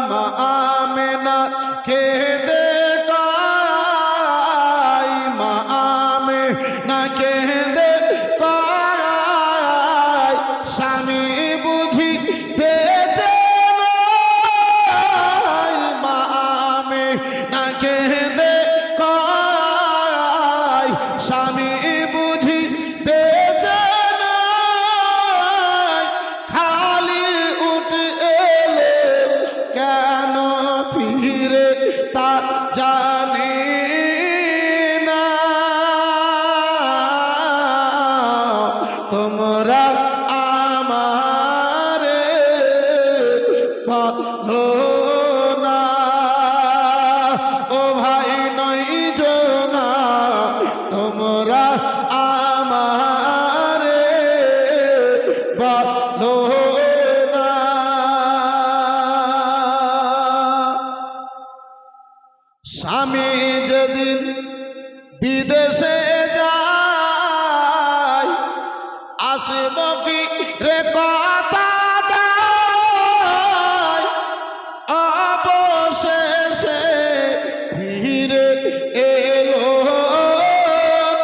মা আমেনা কেঁদে কাই, মা আমেনা কেঁদে কাই, স্বামী বুঝি বেঁচে নাই। মা আমেনা কেঁদে কাই, স্বামী বুঝি বেঁচে নাই। খালি উঠে এলে কেন ফিরে তা জানি না। তোমরা আমারে বলো না, ও ভাই 9 জনা, তোমরা আমারে বলো না। স্বামী যেদিন বিদেশে যায়, আসব ফিরে কথা দেয়, অবশেষে ফিরে এলো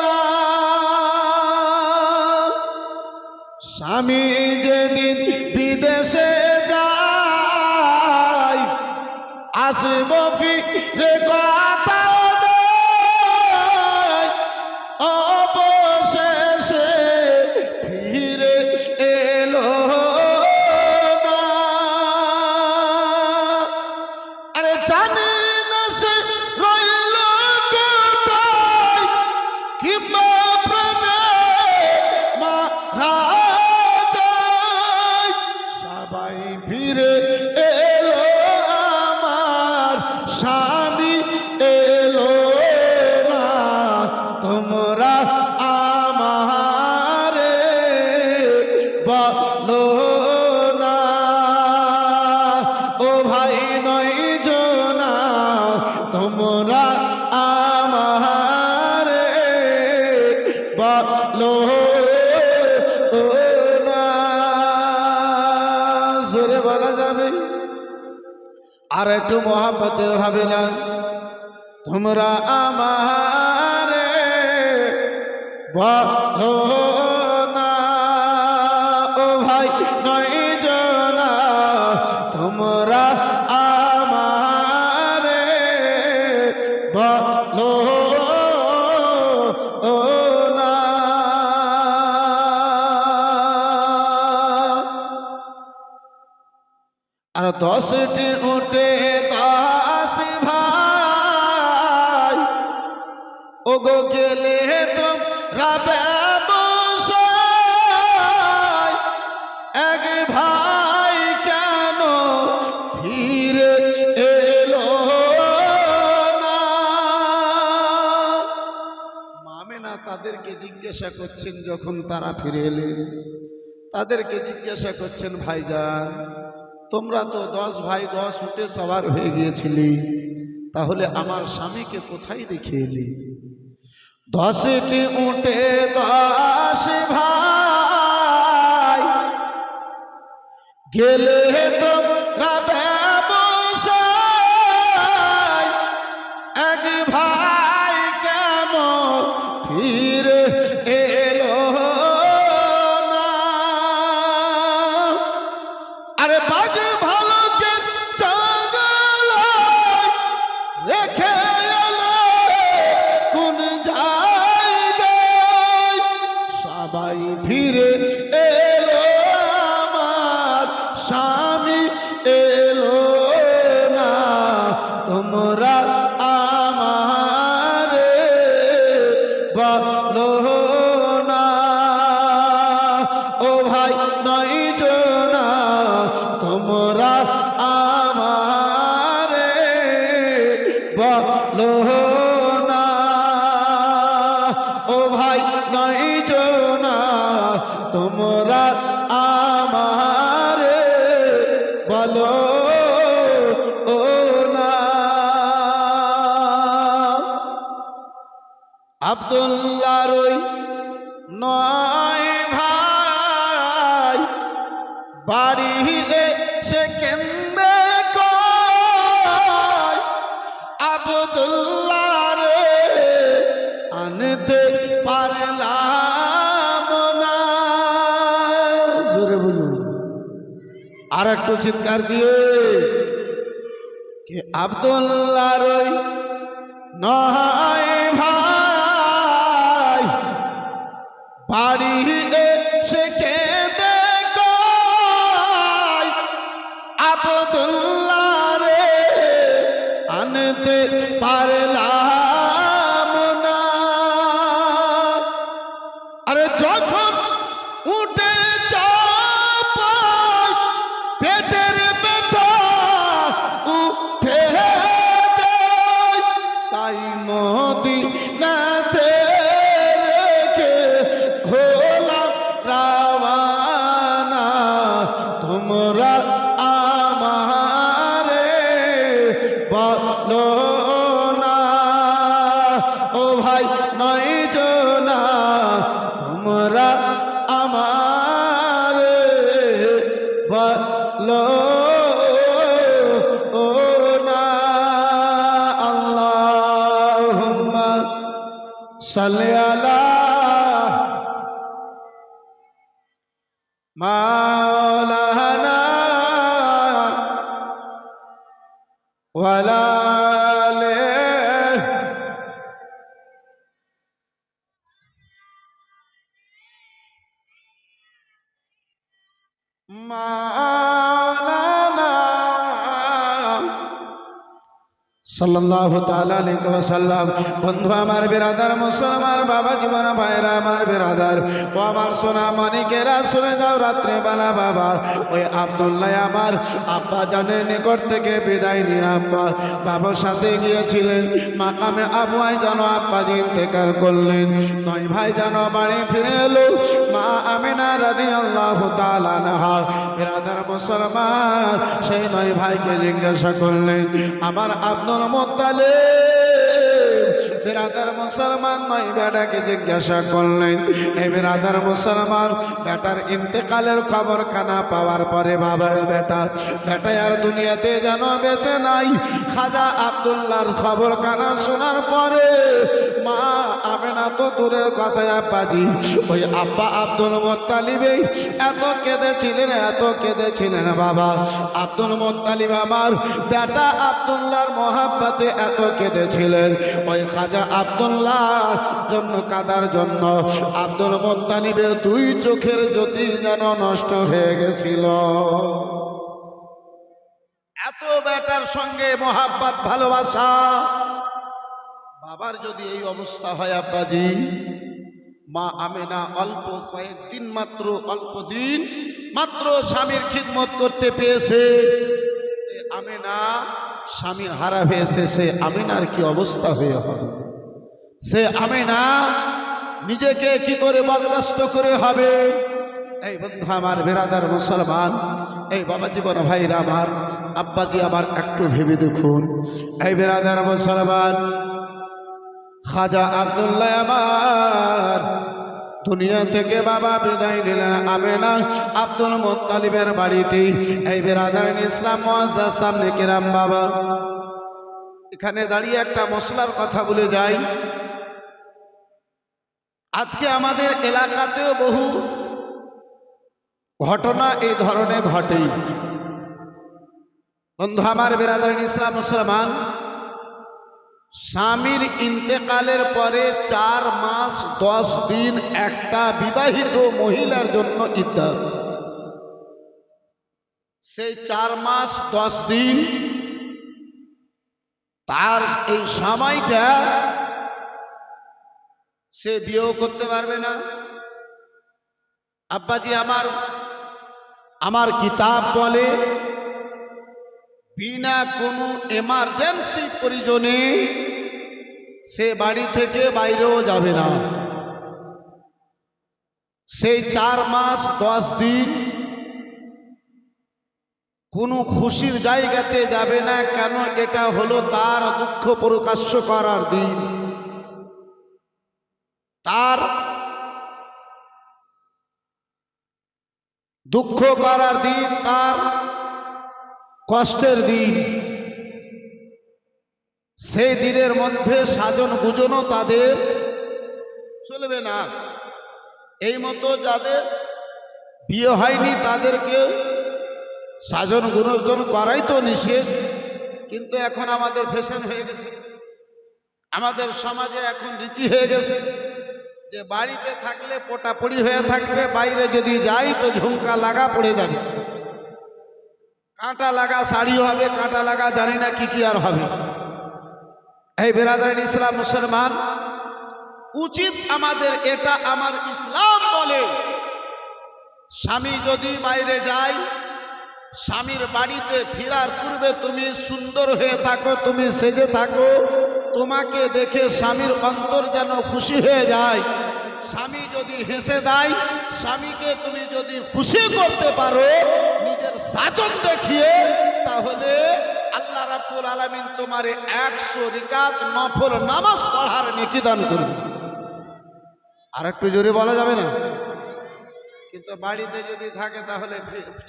না। স্বামী যেদিন বিদেশে যায়, আসব ফিরে কথা দেয়, অবশেষে ফিরে এলো না। আরে জানি না সে রইল কোথায়, কিংবা প্রাণে মারা যায়। সবাই ফিরে এলো, আমার স্বামী এলো না। তোমরা আমারে বলো না, ও ভাই 9 জনা, তোমরা আমারে বলো আর একটু মহাব্বতে ভাবে না তোমরা আমারে বলো না ও ভাই নয় জনা তোমরা আমারে বলো না আর 10টি উঠে 10 ভাই ওগো গেলে তোমরা ব্যবসায় এক ভাই কেন ফিরে এলো না মামেনা তাদেরকে জিজ্ঞাসা করছেন যখন তারা ফিরে এলেন তাদেরকে জিজ্ঞাসা করছেন ভাইজান তোমরা তো 10 ভাই 10 উটে সওয়ার হয়ে গিয়েছিলি তাহলে আমার স্বামীকে কোথায় রেখে এলি 10টি উটে 10 ভাই গেলে তোমরা ব্যবসায় এক ভাই কেন ফিরে এলো না আরে বাঘ ভালোকে জঙ্গলায় রেখে এলো কোন জায়গায় সবাই ফিরে এলো আমার স্বামী এলো না তোমরা আমারে বলো না ও ভাই নয় জনা তোমরা আমারে বলো না ও ভাই নয় জনা তোমরা আমারে বলো না আব্দুল্লাহর ওই 9 ভাই বাড়ি এসে কেন্দ্রে কয় আব্দুল্লাহ রে আনতে পারলাম না জোরে বলুন আর একটু চিৎকার দিয়ে কে আব্দুল্লাহর ওই 9 ভাই বাড়ি এসে কেঁদে কয় আব্দুল্লাহ রে আনতে পারলাম না আরে যখন উঠে চাপায় পেটের ব্যথা উঠে যায় তাই মদিনাতে রেখে হলাম রাওয়ানা তোমরা আমারে বলো না ও ভাই নয় জনা তোমরা আমারে বলো না আল্লাহুম্মা সাল্লি আলা মাওলানা ওয়ালা মাওলানা সাল্লাল্লাহু তাআলা আলাইহি ওয়াসাল্লাম বন্ধু আমার বিরাদার মুসলমান বাবা জীবন ভাইরা আমার বিরাদার ও আমার সোনা মানিকেরা শুনে যাও রাত্রে বেলা বাবা ওই আব্দুল্লাহ আমার আব্বা জানের নিকট থেকে বিদায় নিয়ে আব্বা বাবার সাথে গিয়েছিলেন মাকামে আবুয়াই যেন আব্বা ইন্তেকাল করলেন 9 ভাই যেন বাড়ি ফিরে এলো মা আমিনা রাদিয়াল্লাহু তাআলা আনহা বিরাদার মুসলমান সেই 9 ভাইকে জিজ্ঞাসা করলেন আমার আব্দুল মুত্তালিব বিরাদার মুসলমান নয় বেটাকে জিজ্ঞাসা করলেন, এই বিরাদার মুসলমান, বেটার ইন্তেকালের খবর কানা পাওয়ার পরে বাবার বেটা আর দুনিয়াতে যেন বেঁচে নাই। খাজা আব্দুল্লাহর খবর কানা শোনার পরে মা আমেনা তো দূরের কথা, আব্বাজি ওই আব্বা আব্দুল মুত্তালিব এত কেঁদেছিলেন বাবা। আব্দুল মুত্তালিব আমার বেটা আব্দুল্লাহর মহাব্বতে এত কেঁদেছিলেন, ওই খাজা আব্দুল্লাহর জন্য কাদার জন্য আব্দুল মুত্তালিবের দুই চোখের জ্যোতি যেন নষ্ট হয়ে গেছিল। এত বেটার সঙ্গে মহাব্বত ভালোবাসা। বাবার যদি এই অবস্থা হয় আব্বাজি, মা আমেনা অল্প কয়েকদিন মাত্র, অল্প দিন মাত্র স্বামীর খিদমত করতে পেয়েছে, আমেনা স্বামী হারা হয়েছে। সে আমেনার কি অবস্থা হয়ে হবে? সে আমেনা নিজেকে কি করে বরদাস্ত করে হবে? এই বন্ধু আমার, বিরাদার মুসলমান, এই বাবা জীবন ভাইরা আমার, আব্বাজি আমার, একটু ভেবে দেখুন। এই বিরাদার মুসলমান, খাজা আব্দুল্লাহ আমার দুনিয়া থেকে বাবা বিদায় নিলেন আমেনা আব্দুল মুত্তালিবের বাড়িতে। এই বিরাদারিন ইসলাম মুআজ্জাজ সামনে কিরাম বাবা, এখানে দাঁড়িয়ে একটা মশলার কথা বলে যাই। আজকে আমাদের এলাকাতেও বহু ঘটনা এই ধরনের ঘটেই। বন্ধু আমার, বিরাদারিন ইসলাম মুসলমান, স্বামীর ইন্তেকালের পরে 4 মাস 10 দিন একটা বিবাহিত মহিলার জন্য ইদ্দাত। সেই 4 মাস 10 দিন তার এই সময়টা সে বিয়েও করতে পারবে না। আব্বাজি আমার কিতাব বলে, বিনা কোনো এমার্জেন্সি প্রয়োজনে সে বাড়ি থেকে বাইরেও যাবে না। সেই 4 মাস 10 দিন কোনো খুশির জায়গাতে যাবে না। কেন? এটা হলো তার দুঃখ প্রকাশ্য করার দিন, তার দুঃখ করার দিন, তার কষ্টের দিন। সেই দিনের মধ্যে সাজন গুজনও তাদের চলবে না। এই মতো যাদের বিয়ে হয়নি তাদেরকে সাজন গুজন করাই তো নিষেধ, কিন্তু এখন আমাদের ফ্যাশন হয়ে গেছে, আমাদের সমাজে এখন রীতি হয়ে গেছে যে বাড়িতে থাকলে পোটাপড়ি হয়ে থাকবে, বাইরে যদি যাই তো ঝুমকা লাগা পড়ে যাবে, কাঁটা লাগা শাড়ি হবে, কাঁটা লাগা জানি না কি আর হবে। এই বিরাদারিন ইসলাম মুসলমান, উচিত আমাদের, এটা আমার ইসলাম বলে, স্বামী যদি বাইরে যায়, স্বামীর বাড়িতে ফেরার পূর্বে তুমি সুন্দর হয়ে থাকো, তুমি সেজে থাকো, তোমাকে দেখে স্বামীর অন্তর যেন খুশি হয়ে যায়। স্বামী যদি হেসে দেয়, স্বামীকে তুমি যদি খুশি করতে পারো নিজের সাজন দেখিয়ে, তাহলে আল্লাহ রাব্বুল আলামিন তোমারে 100 রাকাত নফল নামাজ পড়ার নেকি দান করবে। আর একটু জোরে বলা যাবে না? কিন্তু বাড়িতে যদি থাকে তাহলে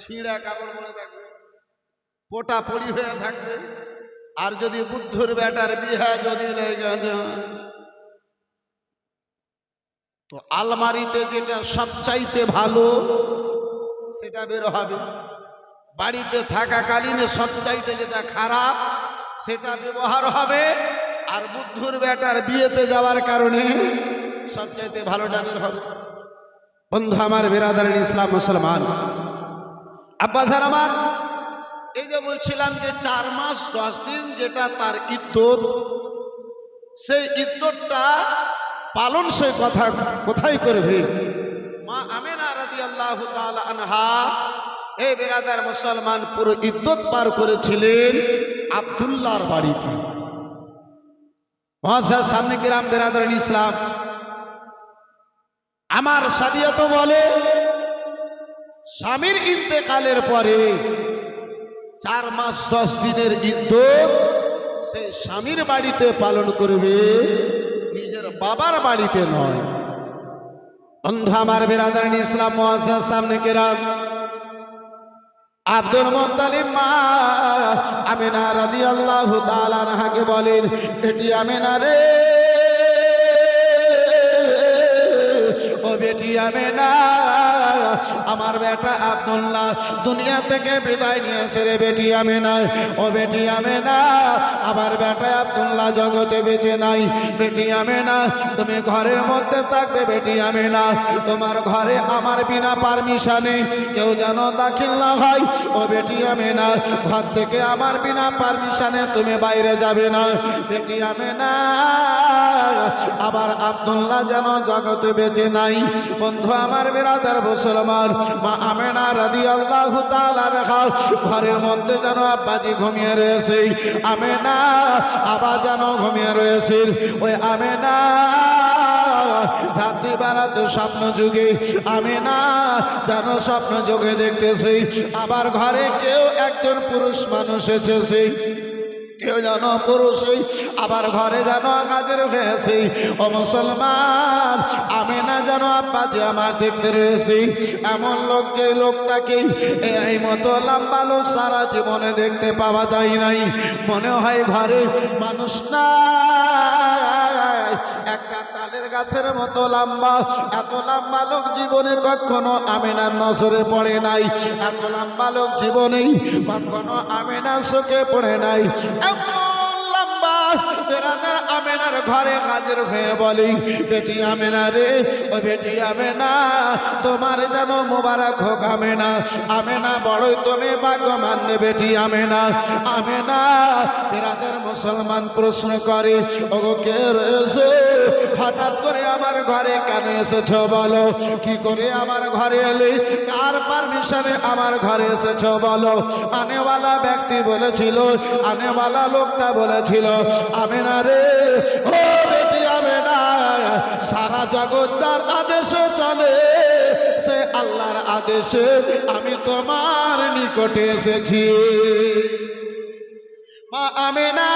ছিঁড়া কাপড় পরে থাকবে, পোটা পড়ি হয়ে থাকবে। আর যদি বুদ্ধর বেটার বিহা যদি লেগে যায়, তো আলমারিতে যেটা সবচাইতে ভালো সেটা বের হবে, বাড়িতে থাকাকালীন সবচাইতে যেটা খারাপ সেটা ব্যবহার হবে, আর বুদ্ধর বেটার বিয়েতে যাওয়ার কারণে সবচাইতে ভালোটা বের হবে। বন্ধু আমার, বিরাদারিন ইসলাম মুসলমান, আব্বাসার আমার, এই যে বলছিলাম যে 4 মাস 10 দিন যেটা তার ইদ্দত, সেই ইদ্দতটা পালন সে কোথায় করবে? মা আমেনা রাদিয়াল্লাহু তাআলা আনহা, এই বিরাদার মুসলমান, পুরো ইদ্দত পার করেছিলেন আব্দুল্লাহর বাড়িতে। মহাশয় সামনে কিরাম, বিরাদারিন ইসলাম, আমার শরীয়ত বলে স্বামীর ইন্তেকালের পরে 4 মাস 10 দিনের ইদ্দত সে স্বামীর বাড়িতে পালন করবে বাবার বাড়িতে নয়। বন্ধু আমার বিরাদারিন ইসলাম মুআজ্জাজ সামনে কেরাম, আব্দুল মুত্তালিব মা আমিনা রাদিয়াল্লাহু তাআলা আনহাকে বলেন, বেটি আমিনা রে, ও বেটি আমিনা, আমার বেটা আব্দুল্লাহ দুনিয়া থেকে বিদায় নিয়েছে রে বেটি আমিনা। ও বেটি আমিনা, আমার বেটা আব্দুল্লাহ জগতে বেঁচে নাই। বেটি আমিনা, তুমি ঘরের মধ্যে থাকবে। বেটি আমিনা, তোমার ঘরে আমার বিনা পারমিশনে কেউ যেন দাখিল না হয়। ও বেটি আমিনা, ঘর থেকে আমার বিনা পারমিশনে তুমি বাইরে যাবে না। বেটি আমিনা, আবার আব্দুল্লাহ যেন জগতে বেঁচে নাই। বন্ধু আমার বিরাদার মুসলমান, মা আমিনা রাদিয়াল্লাহু তাআলা আনহা ঘরের মধ্যে যেন আব্বাজি ঘুমিয়ে রয়েছে। আমিনা আবার যেন ঘুমিয়ে রয়েছে। ওই আমিনা রাত্রি বেলাতে স্বপ্ন যুগে আমিনা যেন স্বপ্ন যুগে দেখতেছে আবার ঘরে কেউ একজন পুরুষ মানুষ এসেছে। কেউ যেন পুরুষই আবার ঘরে যেন হাজির হয়েছে। ও মুসলমান, আমিনা যেন আব্বাজি আমার দেখতে রয়েছে এমন লোক, যে লোকটাকে এই মতো লম্বা লোক সারা জীবনে দেখতে পাওয়া যায় নাই। মনে হয় ঘরে মানুষ না, একটা তালের গাছের মতো লম্বা। এত লম্বা লোক জীবনে কখনো আমিনার নজরে পড়ে নাই। এত লম্বা লোক জীবনেই কখনো আমিনার চোখে পড়ে নাই। বেরাদার আমিনার ঘরে হাজির হয়ে বলি, বেটি আমিনা রে, ও বেটি আমিনা, তোমার যেন মোবারক হোক আমিনা। আমিনা বড়ই তুমি ভাগ্যবান রে বেটি আমিনা। আমিনা বেরাদার মুসলমান প্রশ্ন করে, ওগো কে রয়েছে? হঠাৎ করে আমার ঘরে কেন এসেছো বলো? কি করে আমার ঘরে এলে? কার পারমিশনে আমার ঘরে এসেছো বলো? আনেওয়ালা ব্যক্তি বলেছিল, আনেওয়ালা লোকটা বলেছিল, আমিনা রে, ও বেটি আমিনা, সারা জগৎ যার আদেশে চলে, সে আল্লাহর আদেশে আমি তোমার নিকটে এসেছি। মা আমিনা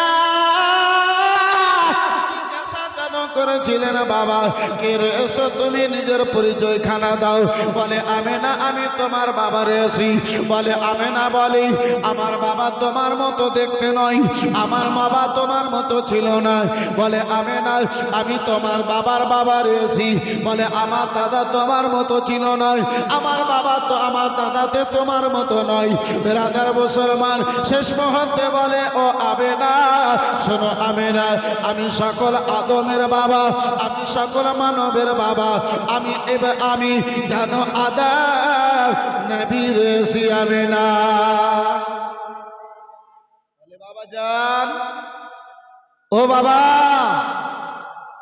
করেছিলেন, বাবা কে রয়েছ তুমি? নিজের পরিচয় খানা দাও। বলে আমিনা, আমি তোমার বাবা রয়েছি। বলে আমিনা, বলে আমার বাবা তোমার মতো দেখতে নয়, আমার বাবা তোমার মতো ছিল না। বলে আমিনা, আমি তোমার বাবার বাবা রয়েছি। বলে আমার দাদা তোমার মতো ছিল না, আমার বাবা তো আমার দাদাতে তোমার মতো নয়। বেরাদার মুসলমান শেষ মুহূর্তে বলে, ও আমিনা শোনো আমিনা, আমি সকল আদমের বাবা, আমি সকল মানবের বাবা, আমি এবার আমি জানো আদম নবী রয়েছি আমিনা। বলে বাবা জান, ও বাবা,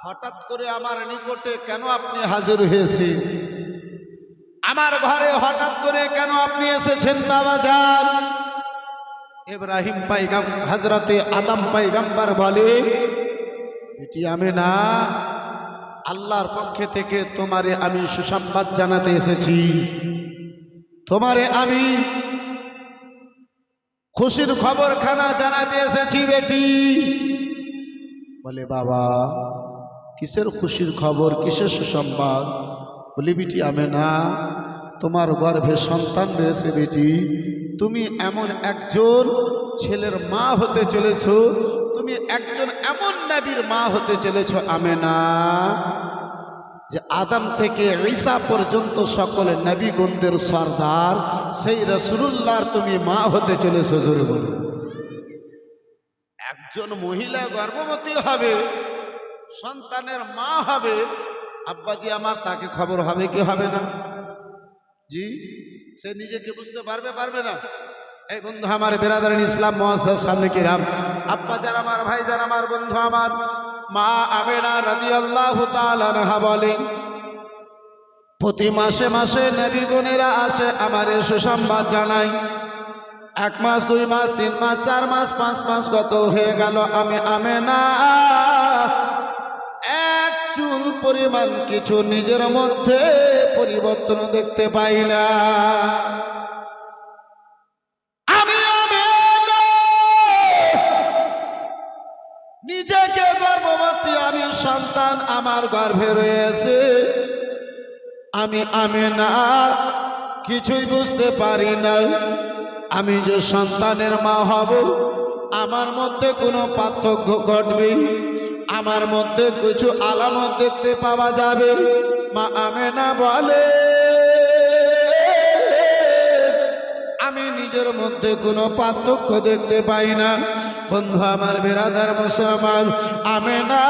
হঠাৎ করে আমার নিকটে কেন আপনি হাজির হয়েছে? আমার ঘরে হঠাৎ করে কেন আপনি এসেছেন বাবা জান? ইব্রাহিম পয়গম্বর, হযরতে আদম পয়গম্বর বলে, বেটি আমিনা, আল্লাহর পক্ষে থেকে তোমারে আমি সুসংবাদ জানাতে এসেছি। তোমারে আমি খুশির খবর খানা জানাতে এসেছি বেটি। বলে বাবা, কিসের খুশির খবর, কিসের সুসংবাদ? বলি বেটি আমিনা, তোমার গর্ভে সন্তান রয়েছে বেটি। তুমি এমন একজন ছেলের মা হতে চলেছ, তুমি একজন এমন নবীর মা হতে চলেছ আমিনা, যে আদম থেকে ঈসা পর্যন্ত সকল নবীগণদের সরদার সেই রাসূলুল্লাহর তুমি মা হতে চলেছ। জোরে বলো। একজন মহিলা গর্ভবতী হবে, সন্তানের মা হবে, আব্বাজি আমার তাকে খবর হবে কি হবে না? জি, সে নিজেকে বুঝতে পারবে পারবে না? এই বন্ধু আমার বেরাদারিন ইসলাম মুআজ্জাজ সামনে কিরাম, আব্বা যান আমার, ভাই যান আমার, বন্ধু আমার, মা আমিনা রাদিয়াল্লাহু তাআলা আনহা বলেন, প্রতি মাসে মাসে নবীগণেরা আসে আমারে সুসংবাদ জানায়। 1 মাস, 2 মাস, 3 মাস, 4 মাস, 5 মাস গত হয়ে গেল, আমি আমিনা এক চুল পরিমাণ কিছু নিজের মধ্যে পরিবর্তন দেখতে পাই না। নিজেকে গর্ভবতী, আমি সন্তান আমার গর্ভে রয়েছে, আমি আমেনা কিছুই বুঝতে পারি না। আমি যে সন্তানের মা হব, আমার মধ্যে কোনো পার্থক্য ঘটবে, আমার মধ্যে কিছু আলামত দেখতে পাওয়া যাবে। মা আমেনা বলে, আমি নিজের মধ্যে কোনো পার্থক্য দেখতে পাই না। বন্ধু আমার, বিরাদার মুসলমান, আমেনা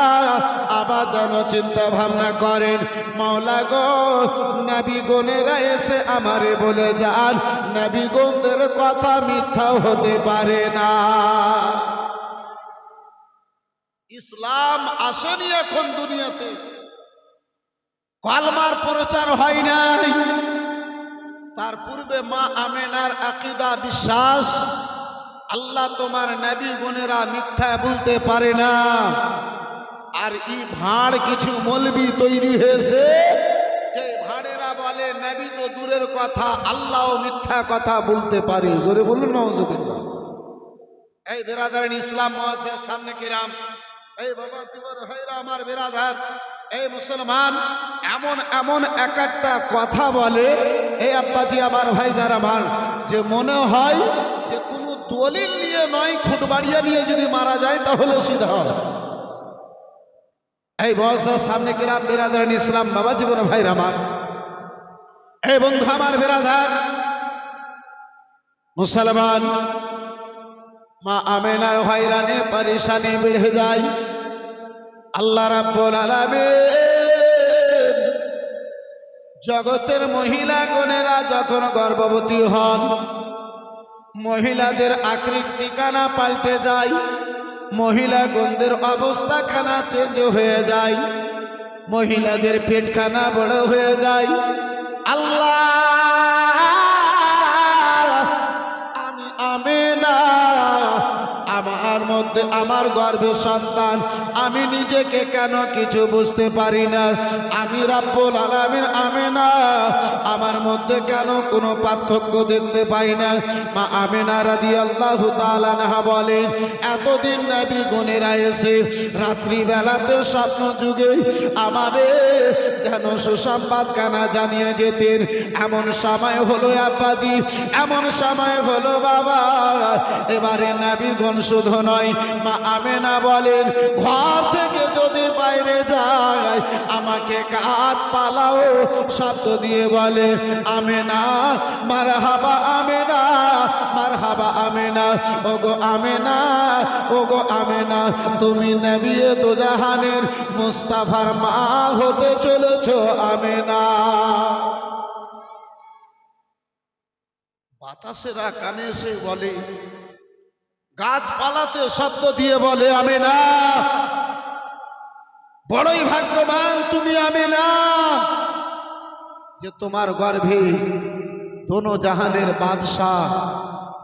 আবার যেন চিন্তা ভাবনা করেন, মাওলা গো, নবীগণেরা এসে আমারে বলে যান, নবীগণদের কথা মিথ্যা হতে পারে না। ইসলাম আসেনি এখন দুনিয়াতে, কলমার প্রচার হয় নাই। তার পূর্বে মা আমেনার আকীদা, বিশ্বাস, আল্লাহ তোমার নবী গুণেরা মিথ্যা বলতে পারে না। আর এই ভাঁড় কিছু মৌলবি তৈরি হয়েছে, যে ভাঁড়েরা বলে নবী তো দূরের কথা, আল্লাহও মিথ্যা কথা বলতে পারে। জোরে বলুন নাউজুবিল্লাহ। এই বিরাদারান ইসলাম মুআসসাস সামনে কিরাম, এই বাবা জীবন ভাইরা আমার বিরাদার, এই মুসলমান, এমন এমন এক একটা কথা বলে, এই আব্বাজি আমার ভাই যারা আমার, যে মনে হয় যে কোনো দলিল নিয়ে নয়, খুঁটবাড়িয়া নিয়ে যদি মারা যায় তাহলে সিধা হয়। এই বয়সের সামনে কিরাম, বিরাদারান ইসলাম, বাবা জীবন ভাইরা আমার, এই বন্ধু আমার বিরাদার মুসলমান, মা আমেনার হয়রানি পরেশানি বেড়ে যায়। আল্লাহ রাব্বুল আলামিন জগতের মহিলা গণেরা যখন গর্ভবতী হন, মহিলাদের আকৃতি কানা পাল্টে যায়, মহিলা গণদের অবস্থা খানা চেঞ্জ হয়ে যায়, মহিলাদের পেটখানা বড় হয়ে যায়। আল্লাহ, আমি আমেনা, আমার মধ্যে আমার গর্ভে সন্তান, আমি নিজেকে কেন কিছু বুঝতে পারি না। আমি রাব্বুল আলামিন আমেনা, আমার মধ্যে কেন কোনো পার্থক্য দেখতে পাই না। মা আমেনা রাদিয়াল্লাহু তাআলা আনহা বলেন, এতদিন নবী গুণেরা এসে রাত্রিবেলাতে স্বপ্ন যুগে আমারে যেন সুসংবাদ কানা জানিয়ে যেতেন। এমন সময় হলো আব্বাজি, এমন সময় হলো বাবা, এবারে নবীগণ শুধু নয়, মা আমেনা বলেন, ঘর থেকে যদি বাইরে যায় আমাকে কাঁধ পালাও শব্দ দিয়ে বলে, আমেনা মারহাবা আমেনা, মারহাবা আমেনা, ওগো আমেনা, ওগো আমেনা, তুমি নবী তো জাহানের মুস্তাফার মা হতে চলেছো আমেনা। বাতাসেরা কানে এসে বলে, গাছপালাতে শব্দ দিয়ে বলে, আমেনা, বড়ই ভাগ্যবান তুমি আমেনা, যে তোমার গর্ভে দোনো জাহানের বাদশাহ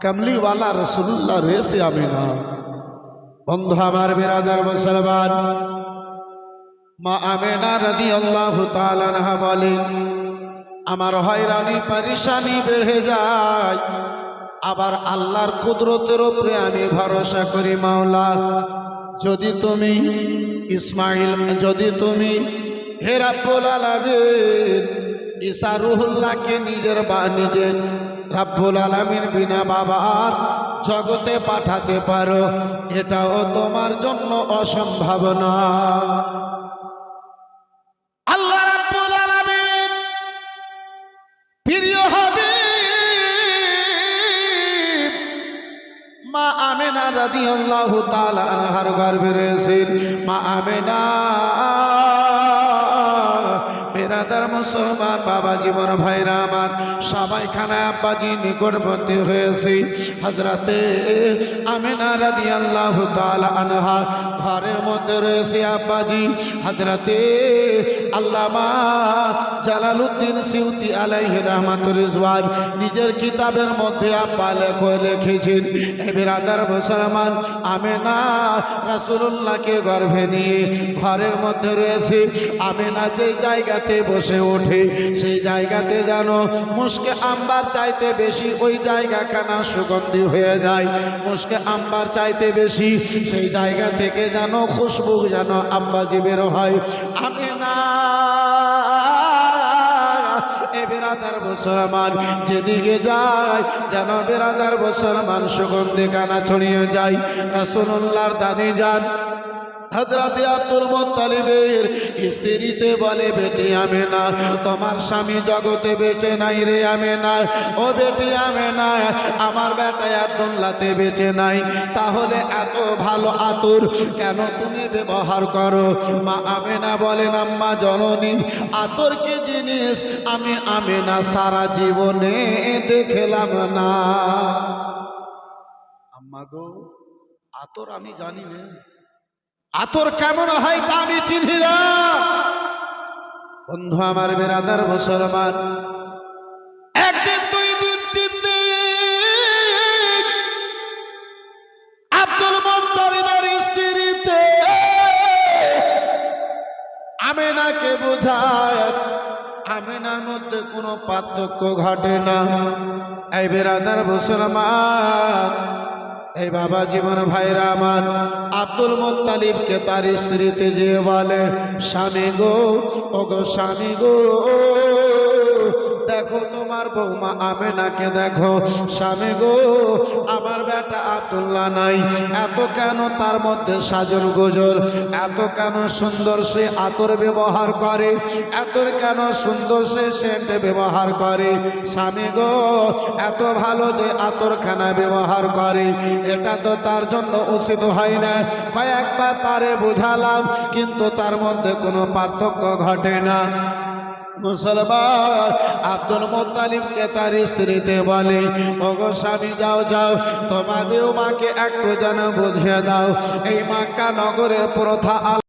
কামলিওয়ালা রাসূলুল্লাহ রয়েছে আমেনা। বন্ধু আমার বিরাদার মুসলমান, মা আমেনা রাদিয়াল্লাহু তাআলা আনহা বলেন, আমার হয়রানি পরেশানি বেড়ে যায়, আবার আল্লাহর কুদরতের উপরে আমি ভরসা করি। মাওলা, যদি তুমি ইসমাইল, যদি তুমি হে রাব্বুল আলামিন ঈসা রুহুল্লাহকে নিজের রাব্বুল আলামিন বিনা বাবার জগতে পাঠাতে পারো, এটাও তোমার জন্য অসম্ভব না। আল্লাহ রাব্বুল আলামিন প্রিয় হবে মা আমেনা রাদিয়াল্লাহু তাআলা আনহার গর্ভে রয়েছেন। মা আমেনা, বিরাদার মুসলমান, বাবা জীবন ভাইরা আমার, সবাইখানে আব্বাজি নিকটবর্তী হয়েছে। হযরতে আমেনা রাদিয়াল্লাহু তাআলা আনহা ঘরের মধ্যে রয়েছে আব্বাজি। হযরতে আল্লামা জালালউদ্দিন সিউতি আলাইহি রাহমাতুর রিজওয়ান নিজের কিতাবের মধ্যে আব্বা লিখেছেন, হে বিরাদার মুসলমান, আমেনা রাসূলুল্লাহকে গর্ভে নিয়ে ঘরের মধ্যে রয়েছে। আমেনা যে জায়গাতে বসে ওঠে সেই জায়গাতে যেন মুস্কে আম্বার চাইতে বেশি ওই জায়গাখানা সুগন্ধি হয়ে যায়, মুস্কে আম্বার চাইতে বেশি সেই জায়গা থেকে যেন খুশবু যেন আব্বাজি বের হয়। আমিনা এ বেরাদার মুসলমান যেদিকে যায় যেন বেরাদার মুসলমান সুগন্ধি কানা ছড়িয়ে যায়। রাসূলুল্লাহর দাদি যান হযরতে আব্দুল মুত্তালিবের স্ত্রীতে বলে, বেটি আমেনা তোমার স্বামী জগতে বেঁচে নাই রে আমেনা, ও বেটি আমেনা আমার বেটা আব্দুল্লাহতে বেঁচে নাই, তাহলে এত ভালো আতর কেন তুমি ব্যবহার করো? মা আমেনা বলেন, আম্মা জননী আতর কি জিনিস আমি আমেনা সারা জীবনে দেখলাম না। আম্মা গো আতর আমি জানি না, আতর কেমন হয় তা আমি চিনি না। বন্ধু আমার বেরাদার মুসলমান, একদিন দুই দিন তিন দিন আব্দুল মুত্তালিবের স্ত্রীতে আমেনাকে বোঝায় আমেনার মধ্যে কোনো পার্থক্য ঘটে না। এই বেরাদার মুসলমান, এই বাবা জীবন ভাইরা আমার, আব্দুল মুত্তালিবকে তার স্ত্রীতে যে বলে, স্বামী গো ও গো স্বামী গো দেখো তোমার বৌমা আমেনাকে দেখো, স্বামী গো আমার বেটা আব্দুল্লাহ নাই, এত কেন তার মধ্যে সাজল গোজল, এত কেন সুন্দর সে আতর ব্যবহার করে, এত কেন সুন্দর সে সেন্ট ব্যবহার করে, স্বামী গো এত ভালো যে আতরখানা ব্যবহার করে, এটা তো তার জন্য উচিত হয় না। কয়েকবার তারে বুঝালাম কিন্তু তার মধ্যে কোনো পার্থক্য ঘটে না। মুসলমান আব্দুল মুত্তালিবকে তার স্ত্রীতে বলে, ওগো স্বামী যাও যাও তোমার মাকে একটু যেন বুঝিয়ে দাও, এই মক্কা নগরের প্রথা